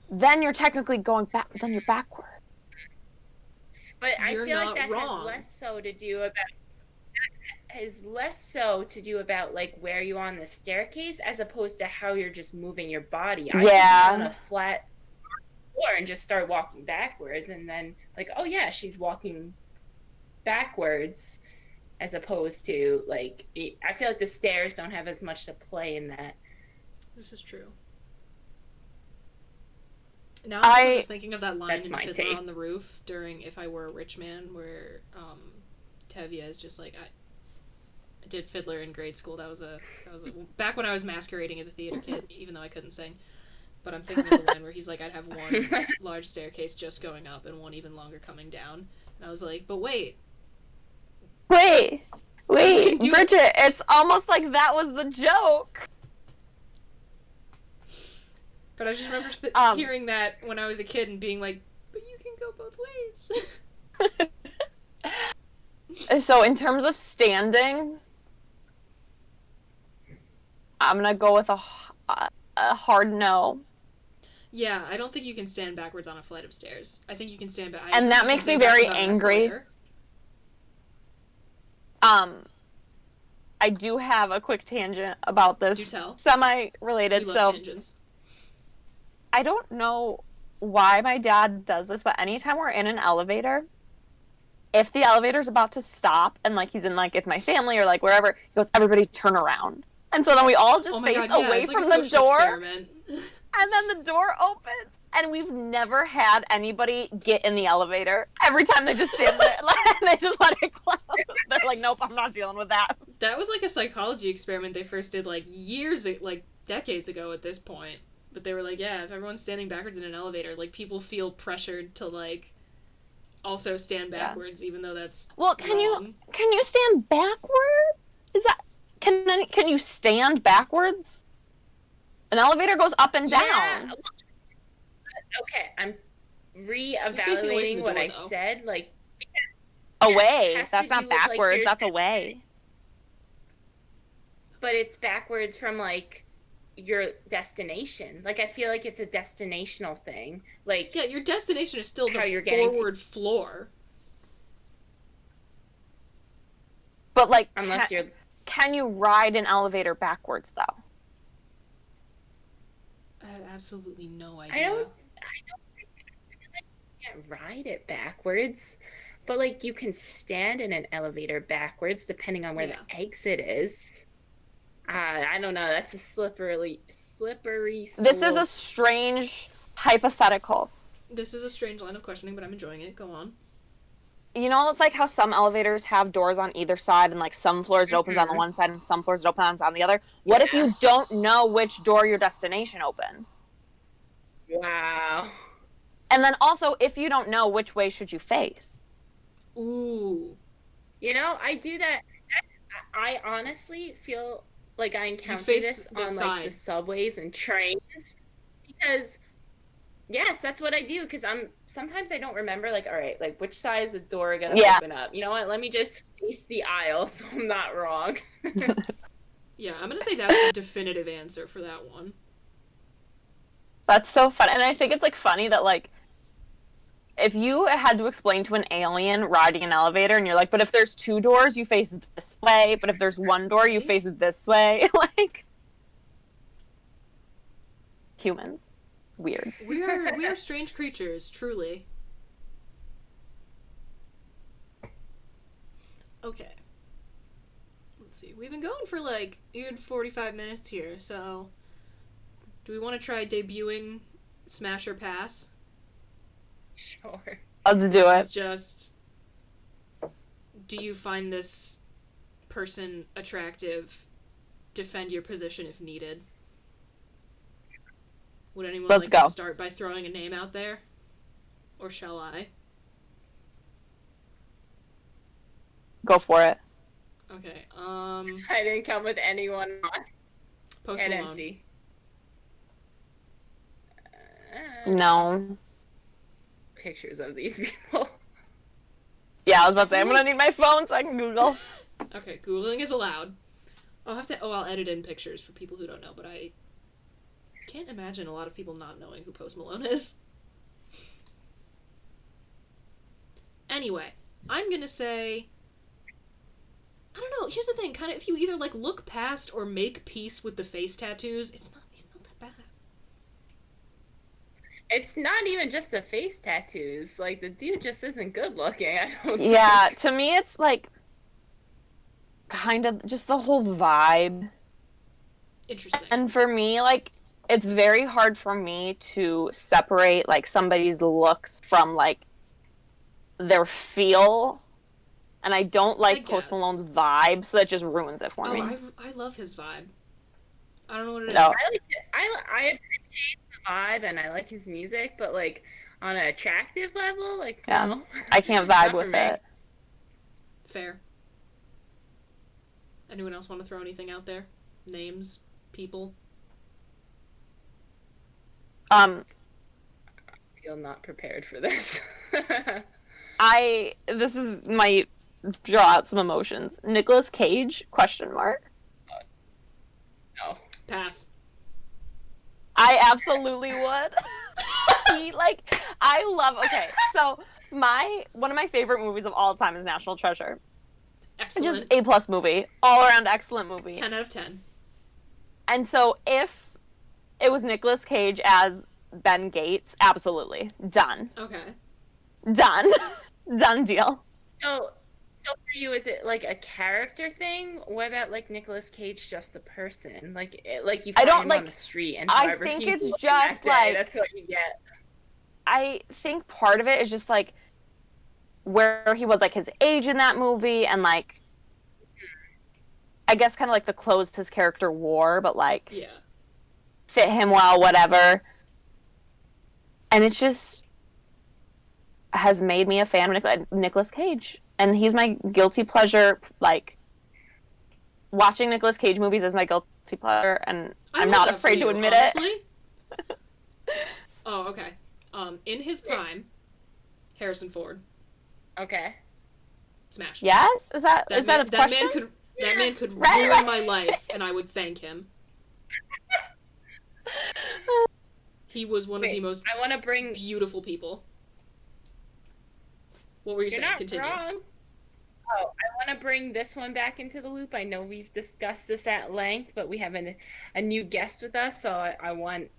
then you're technically going back, then you're backward. But I feel like that has less so to do about like where you are on the staircase as opposed to how you're just moving your body. I just on a flat floor and just start walking backwards, and then like, oh yeah, she's walking backwards, as opposed to like, I feel like the stairs don't have as much to play in that. This is true. Now I'm just thinking of that line in Fiddler on the Roof during If I Were a Rich Man, where Tevye is just like, I did Fiddler in grade school. That was back when I was masquerading as a theater kid, even though I couldn't sing. But I'm thinking of the line where he's like, I'd have one large staircase just going up and one even longer coming down. And I was like, but wait, Bridget, it's almost like that was the joke. But I just remember hearing that when I was a kid and being like, but you can go both ways. So in terms of standing, I'm gonna go with a hard no. Yeah, I don't think you can stand backwards on a flight of stairs. I think you can stand back. And that makes me very angry. I do have a quick tangent about this. Do tell. Semi-related. We love tangents. I don't know why my dad does this, but anytime we're in an elevator, if the elevator's about to stop and like he's in like it's my family or like wherever, he goes, everybody turn around. And so then we all just face away from the door. And then the door opens, and we've never had anybody get in the elevator. Every time they just stand there, they just let it close. They're like, nope, I'm not dealing with that. That was like a psychology experiment they first did like decades ago at this point. But they were like, yeah, if everyone's standing backwards in an elevator, like people feel pressured to like also stand backwards, even though that's can you stand backwards? Is that can you stand backwards? An elevator goes up and down. Okay, I'm re-evaluating what I said. Like, away. That's not backwards. That's away. But it's backwards from like your destination. Like, I feel like it's a destinational thing. Like, yeah, your destination is still the forward floor. But, like, Unless you're... Can you ride an elevator backwards, though? I have absolutely no idea. I don't feel like you can't ride it backwards, but, like, you can stand in an elevator backwards depending on where the exit is. I don't know. That's a slippery slope. This is a strange hypothetical. This is a strange line of questioning, but I'm enjoying it. Go on. You know, it's like how some elevators have doors on either side, and like some floors it opens on the one side and some floors it opens on the other. What if you don't know which door your destination opens? Wow. And then also, if you don't know, which way should you face? Ooh. You know, I do that. I honestly feel like I encounter this on like the subways and trains, because yes, that's what I do, because sometimes I don't remember, like, all right, like, which side is the door gonna open up? You know what, let me just face the aisle so I'm not wrong. Yeah, I'm gonna say that's the definitive answer for that one. That's so fun. And I think it's like funny that, like, if you had to explain to an alien riding an elevator and you're like, but if there's two doors, you face this way, but if there's one door, you face it this way. Like, humans. Weird. We are strange creatures, truly. Okay. Let's see. We've been going for like even 45 minutes here, so do we want to try debuting Smash or Pass? Sure. Let's do it. Just, do you find this person attractive? Defend your position if needed. Would anyone like to start by throwing a name out there? Or shall I? Go for it. Okay, I didn't come with anyone on. Post Head Malone. empty. No. Pictures of these people. Yeah, I was about to say, I'm gonna need my phone so I can Google. Okay, Googling is allowed. I'll edit in pictures for people who don't know, but I can't imagine a lot of people not knowing who Post Malone is. Anyway, I'm gonna say, I don't know, here's the thing, kind of, if you either, like, look past or make peace with the face tattoos, he's not that bad. It's not even just the face tattoos. Like, the dude just isn't good looking, I don't think. Yeah, to me it's, like, kind of just the whole vibe. Interesting. And for me, like, it's very hard for me to separate, like, somebody's looks from, like, their feel. And I don't like Post Malone's vibe, so that just ruins it for me. I love his vibe. I don't know what it is. No. I appreciate the vibe, and I like his music, but, like, on an attractive level, like, no. I can't vibe with it. Fair. Anyone else want to throw anything out there? Names? People? I feel not prepared for this. This is my draw out some emotions. Nicolas Cage? ? No. Pass. I absolutely would. Okay, so one of my favorite movies of all time is National Treasure. Excellent. Just A+ movie. All around excellent movie. 10 out of 10. And so if it was Nicolas Cage as Ben Gates, absolutely. Done. Okay. Done. Done deal. So for you, is it like a character thing? What about like Nicolas Cage, just the person? Like you find him on the street, and I think it's just that day, that's what you get. I think part of it is just like where he was like his age in that movie, and like I guess kind of like the clothes his character wore, but like fit him well, whatever. And it just has made me a fan of Nicolas Cage. And he's my guilty pleasure, like, watching Nicolas Cage movies is my guilty pleasure, and I'm not afraid to admit it. Oh, okay. In his prime, Harrison Ford. Okay. Smash. Yes? Is that a question? That man could ruin my life, and I would thank him. He was one of the most beautiful people. What were you saying? You're not Continue. wrong. Oh, I want to bring this one back into the loop. I know we've discussed this at length, but we have a new guest with us, so I want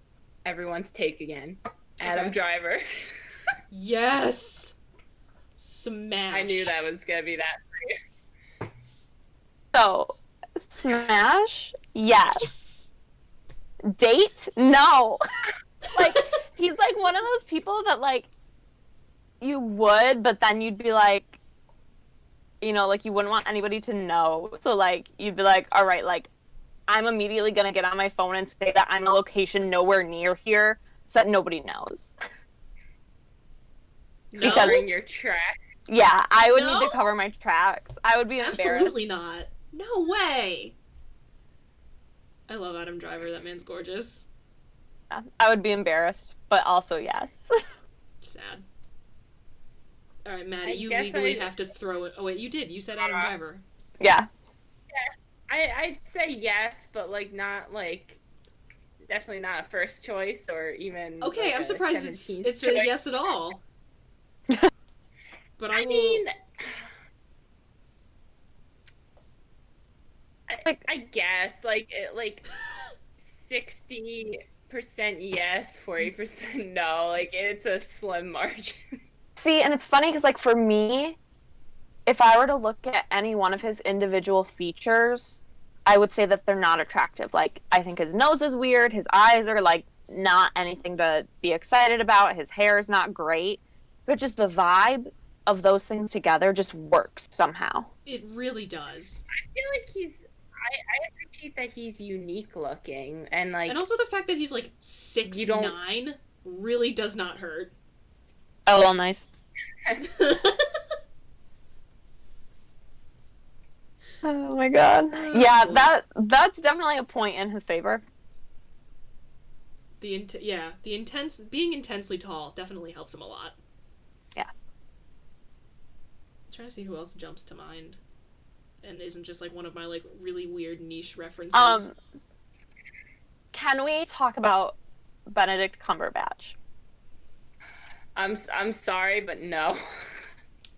everyone's take again. Adam Driver. Yes! Smash. I knew that was going to be that for you. So, smash? Yes. Date? No. Like, he's like one of those people that, like, you would, but then you'd be like, you know, like, you wouldn't want anybody to know. So, like, you'd be like, all right, like, I'm immediately going to get on my phone and say that I'm a location nowhere near here so that nobody knows. Covering your tracks. Yeah, I would need to cover my tracks. I would be embarrassed. Absolutely not. No way. I love Adam Driver. That man's gorgeous. Yeah, I would be embarrassed, but also yes. Sad. All right, Maddie, you legally have to throw it. Oh, wait, you did. You said Adam Driver. Yeah. Yeah, I'd say yes, but, like, not, like, definitely not a first choice or even. Okay, like I'm surprised it's a yes at all. But I mean, I guess, like, 60% yes, 40% no. Like, it's a slim margin. See, and it's funny because, like, for me, if I were to look at any one of his individual features, I would say that they're not attractive. Like, I think his nose is weird, his eyes are, like, not anything to be excited about, his hair is not great, but just the vibe of those things together just works somehow. It really does. I feel like I appreciate that he's unique looking, and, like... And also the fact that he's, like, 6'9" really does not hurt. Oh, well, nice. Oh my god. Yeah, that's definitely a point in his favor. Being intensely tall definitely helps him a lot. Yeah. I'm trying to see who else jumps to mind and isn't just like one of my like really weird niche references. Can we talk about Benedict Cumberbatch? I'm sorry, but no.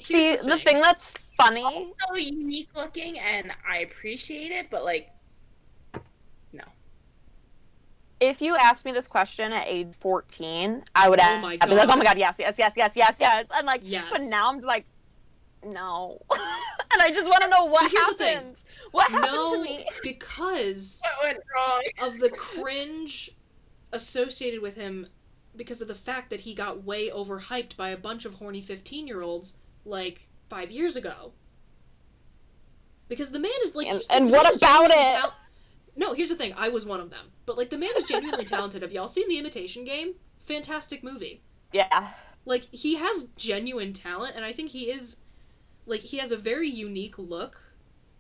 See, the thing that's funny. So unique looking, and I appreciate it, but like, no. If you asked me this question at age 14, I would I'd be like, oh my god, yes. And like, yes. But now I'm like, no. And I just want to know what happened. What happened to me? Because what went wrong? Of the cringe associated with him, because of the fact that he got way overhyped by a bunch of horny 15-year-olds like 5 years ago. Because the man is like... And what about it? No, here's the thing. I was one of them. But like the man is genuinely talented. Have y'all seen The Imitation Game? Fantastic movie. Yeah. Like he has genuine talent, and I think he is... Like he has a very unique look,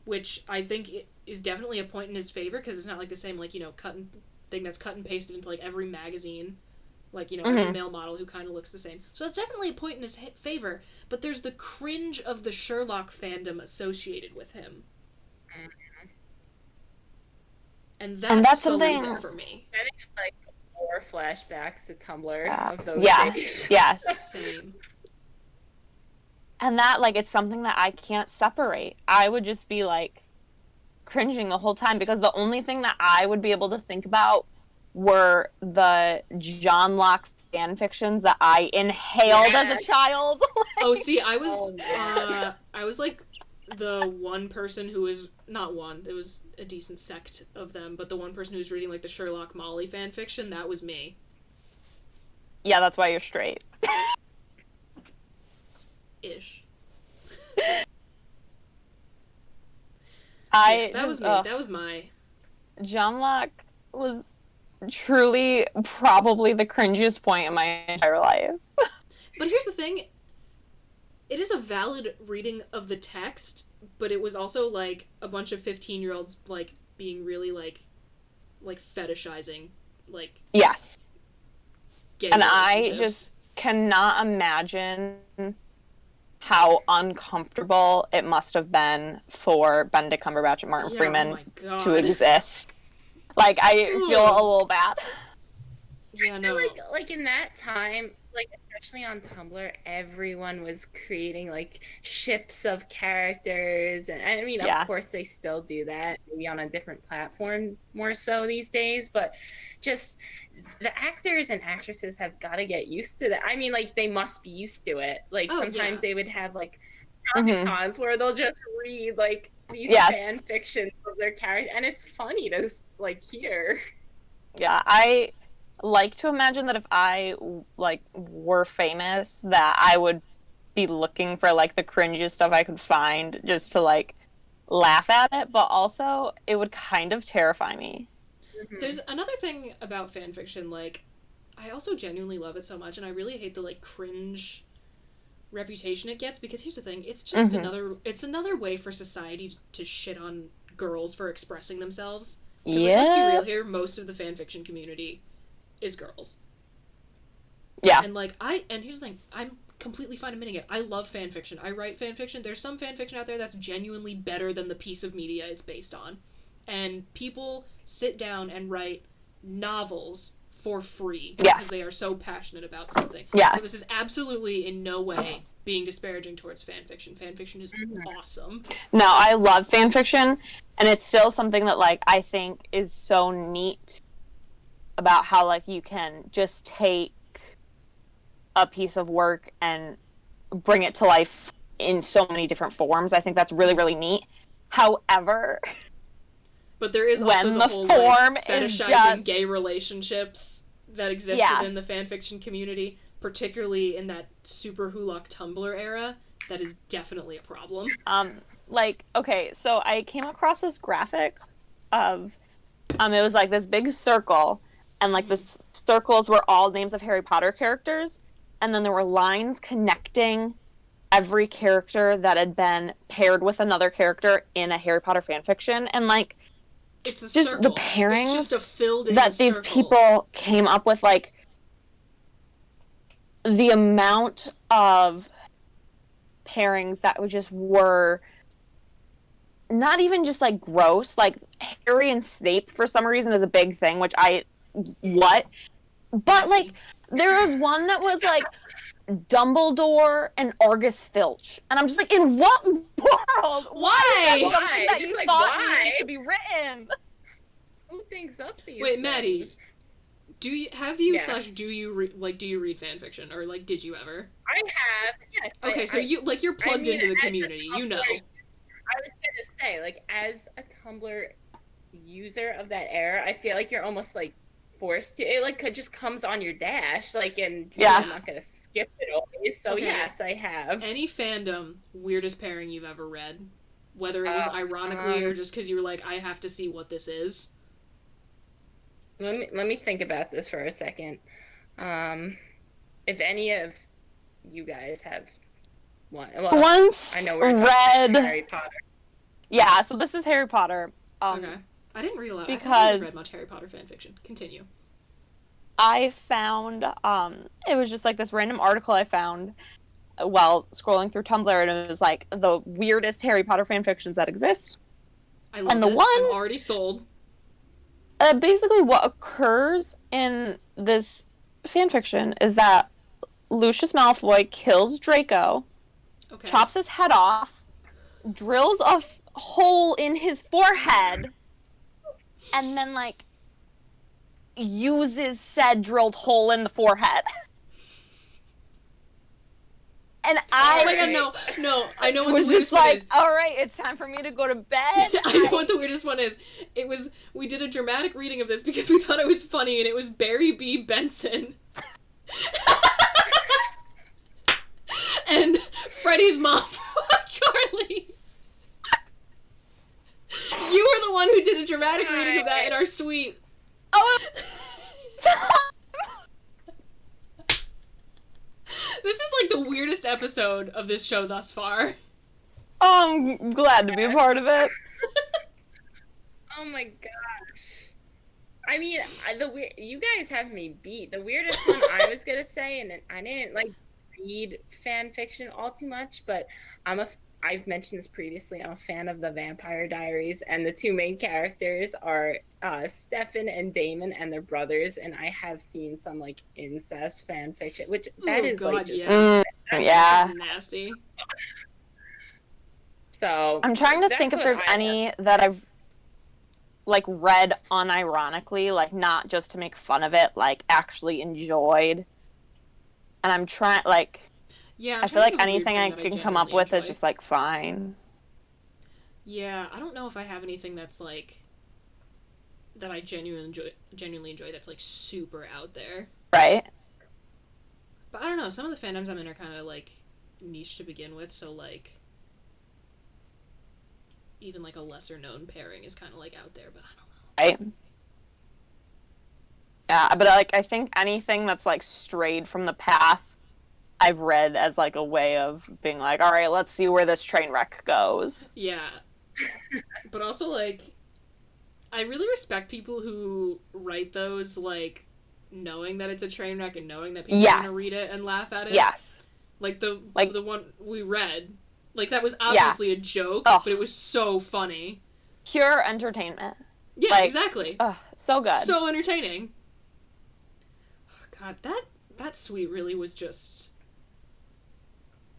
which I think is definitely a point in his favor, because it's not like the same like, you know, thing that's cut and pasted into like every magazine. Like, you know, every male model who kind of looks the same. So that's definitely a point in his favor, but there's the cringe of the Sherlock fandom associated with him. And that's something for me. Getting, like, more flashbacks to Tumblr of those days. Yes. Same. And that, like, it's something that I can't separate. I would just be, like, cringing the whole time, because the only thing that I would be able to think about were the John Locke fan fictions that I inhaled as a child. Oh, see, I was like the one person who was not one. It was a decent sect of them, but the one person who was reading like the Sherlock Molly fan fiction, that was me. Yeah, that's why you're straight. Ish. That was me. That was my. John Locke was truly probably the cringiest point in my entire life. But here's the thing. It is a valid reading of the text, but it was also like a bunch of 15-year-olds like being really like fetishizing like yes. And I just cannot imagine how uncomfortable it must have been for Benedict Cumberbatch and Martin Freeman to exist. Like, I feel a little bad. Yeah, I no. feel like in that time, like especially on Tumblr, everyone was creating like ships of characters, and I mean, of course, they still do that, maybe on a different platform more so these days. But just the actors and actresses have got to get used to that. I mean, like they must be used to it. Like sometimes they would have like cons where they'll just read like these fan fictions of their character, and it's funny to like hear. Yeah, I like to imagine that if I like were famous, that I would be looking for like the cringiest stuff I could find just to like laugh at it, but also it would kind of terrify me. There's another thing about fan fiction, like I also genuinely love it so much, and I really hate the like cringe reputation it gets, because here's the thing, it's just another way for society to shit on girls for expressing themselves. Like, let's be real here, most of the fanfiction community is girls. Yeah. And like and here's the thing, I'm completely fine admitting it. I love fanfiction. I write fanfiction. There's some fanfiction out there that's genuinely better than the piece of media it's based on. And people sit down and write novels for free because they are so passionate about something. Yes. So this is absolutely in no way being disparaging towards fanfiction. Fanfiction is awesome. No, I love fanfiction, and it's still something that like I think is so neat about how like you can just take a piece of work and bring it to life in so many different forms. I think that's really, really neat. However, but there is also the whole form like, fetishizing gay relationships that exist within the fanfiction community, particularly in that super Hulock Tumblr era. That is definitely a problem. Like, okay, so I came across this graphic of, it was like this big circle, and like the circles were all names of Harry Potter characters, and then there were lines connecting every character that had been paired with another character in a Harry Potter fanfiction, and like, it's a just circle. the pairings it's just a filled-in that these circle. people came up with, like, the amount of pairings that were not even just like gross, like Harry and Snape for some reason is a big thing, which but like there was one that was like Dumbledore and Argus Filch, and I'm just like, in what world? Why? Is that something that you thought needed to be written? Who thinks up these Wait, things? Maddie, do you read fan fiction, or like did you ever? I have, yes. Okay, so you're plugged into the community, you know. I was gonna say, like, as a Tumblr user of that era, I feel like you're almost like forced to. It like just comes on your dash, like, and I'm not gonna skip it always. So yes, I have. Any fandom weirdest pairing you've ever read, whether it was ironically or just because you were like, I have to see what this is. Let me think about this for a second. If any of you guys have one, once I know we're talking about Harry Potter. Yeah, so this is Harry Potter. Okay, I didn't realize because I haven't read much Harry Potter fanfiction. Continue. I found it was just like this random article I found while scrolling through Tumblr, and it was like the weirdest Harry Potter fanfictions that exist. I love it. I'm already sold. Basically, what occurs in this fanfiction is that Lucius Malfoy kills Draco, chops his head off, drills a hole in his forehead, and then, like, uses said drilled hole in the forehead. And oh my god, no, I know what was the weirdest just like, one is. Alright, it's time for me to go to bed. I know what the weirdest one is. We did a dramatic reading of this because we thought it was funny, and it was Barry B. Benson. And Freddie's mom, Carly. You were the one who did a dramatic reading of that in our suite. Oh. This is like the weirdest episode of this show thus far. I'm glad to be a part of it. Oh my gosh. I mean, you guys have me beat. The weirdest one I was gonna say, and I didn't like read fan fiction all too much, but I'm a I've mentioned this previously. I'm a fan of the Vampire Diaries, and the two main characters are Stefan and Damon, and their brothers. And I have seen some like incest fan fiction, which that is God, like just that's nasty. So I'm trying to think if there's any that I've like read unironically, like not just to make fun of it, like actually enjoyed. And I'm trying, like, yeah, I feel like anything I can come up with is just like fine. Yeah, I don't know if I have anything that's like that I genuinely enjoy that's like super out there. Right. But I don't know, some of the fandoms I'm in are kind of like niche to begin with, so like even like a lesser known pairing is kind of like out there, but I don't know. Right. Yeah, but like I think anything that's like strayed from the path I've read as like a way of being like, all right, let's see where this train wreck goes. Yeah. But also like I really respect people who write those like knowing that it's a train wreck and knowing that people are going to read it and laugh at it. Yes. Like the one we read. Like, that was obviously a joke, but it was so funny. Pure entertainment. Yeah, like, exactly. So good. So entertaining. Oh, God, that suite really was just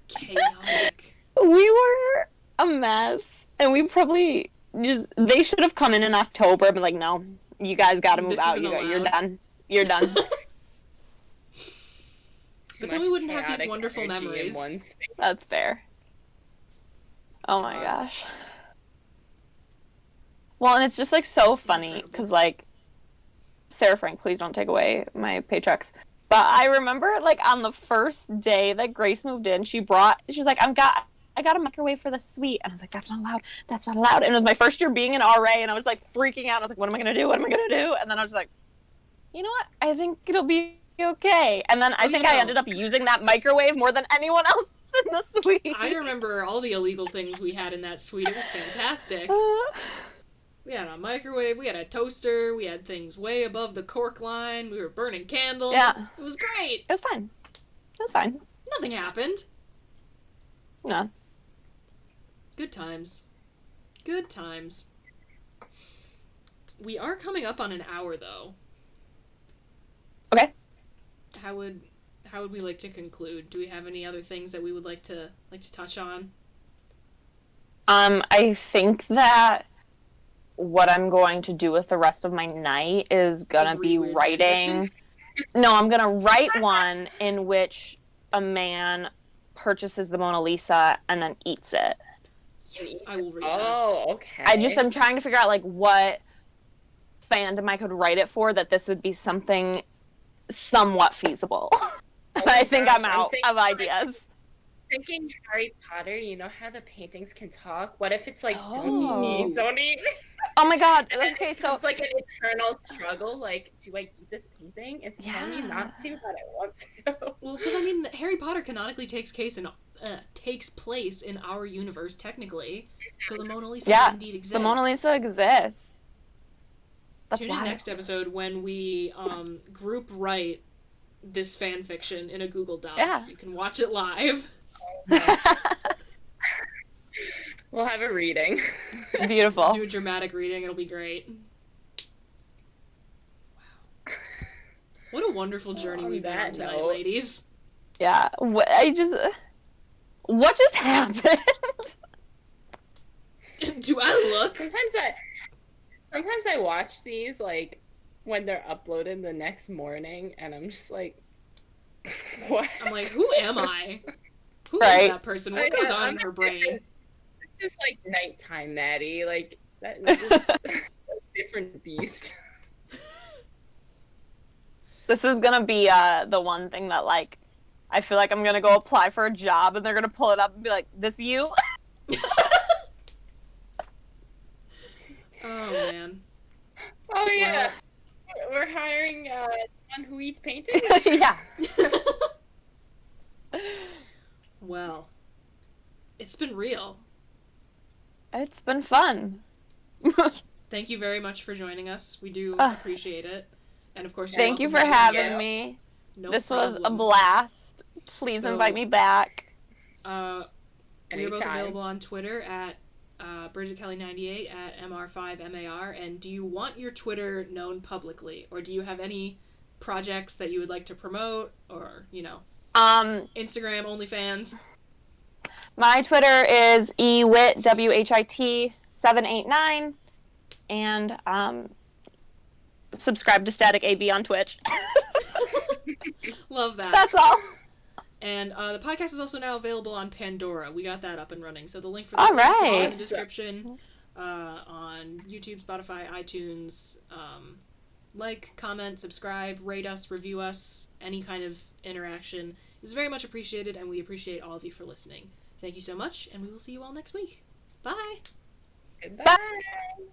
chaotic. We were a mess, and we probably they should have come in October and been like, no, you guys got to move out. You're done. You're done. But then we wouldn't have these wonderful memories. That's fair. Oh my gosh. Well, and it's just like so funny because like Sarah Frank, please don't take away my paychecks. But I remember like on the first day that Grace moved in, she was like, I got a microwave for the suite. And I was like, that's not allowed. That's not allowed. And it was my first year being an RA, and I was like freaking out. I was like, what am I gonna do? What am I gonna do? And then I was like, you know what? I think it'll be okay. And then I think I ended up using that microwave more than anyone else in the suite. I remember all the illegal things we had in that suite. It was fantastic. We had a microwave, we had a toaster, we had things way above the cork line, we were burning candles. Yeah. It was great. It was fine. It was fine. Nothing happened. No. Good times. Good times. We are coming up on an hour, though. Okay. How would we like to conclude? Do we have any other things that we would like to touch on? I think that what I'm going to do with the rest of my night is gonna be writing. No, I'm gonna write one in which a man purchases the Mona Lisa and then eats it. Yes, I will read that. Oh, okay. I'm trying to figure out like what fandom I could write it for that this would be something somewhat feasible. I think I'm out of ideas. Thinking Harry Potter, you know how the paintings can talk? What if it's like, don't eat? Oh my god. Okay, so it's like an eternal struggle. Like, do I eat this painting? It's telling me not to, but I want to. Well, because I mean, Harry Potter canonically takes place in our universe, technically. So the Mona Lisa indeed exists. The Mona Lisa exists. That's Tune in next episode when we group write this fan fiction in a Google Doc. Yeah. You can watch it live. We'll have a reading. Beautiful. We'll do a dramatic reading. It'll be great. Wow. What a wonderful journey we've been on tonight, ladies. Yeah. What just happened? Do I look? Sometimes I watch these like when they're uploaded the next morning, and I'm just like, what? I'm like, who am I? Who is that person? What goes on in her brain? It's like nighttime, Maddie. Like that is a different beast. This is gonna be the one thing that like I feel like I'm gonna go apply for a job and they're gonna pull it up and be like, "This you?" Oh man. Oh yeah. Well, we're hiring one who eats paintings. Yeah. Well, it's been real. It's been fun. Thank you very much for joining us. We do appreciate it. And of course, thank you for having me. No this problem. was a blast. Please invite me back. We are both available on Twitter at BridgetKelly98 at MR5MAR. And do you want your Twitter known publicly, or do you have any projects that you would like to promote, or Instagram, OnlyFans? My Twitter is EWhit789, and subscribe to Static AB on Twitch. Love that. That's all. And the podcast is also now available on Pandora. We got that up and running. So the link for that is in the description on YouTube, Spotify, iTunes. Like, comment, subscribe, rate us, review us. Any kind of interaction is very much appreciated, and we appreciate all of you for listening. Thank you so much, and we will see you all next week. Bye! Goodbye! Bye.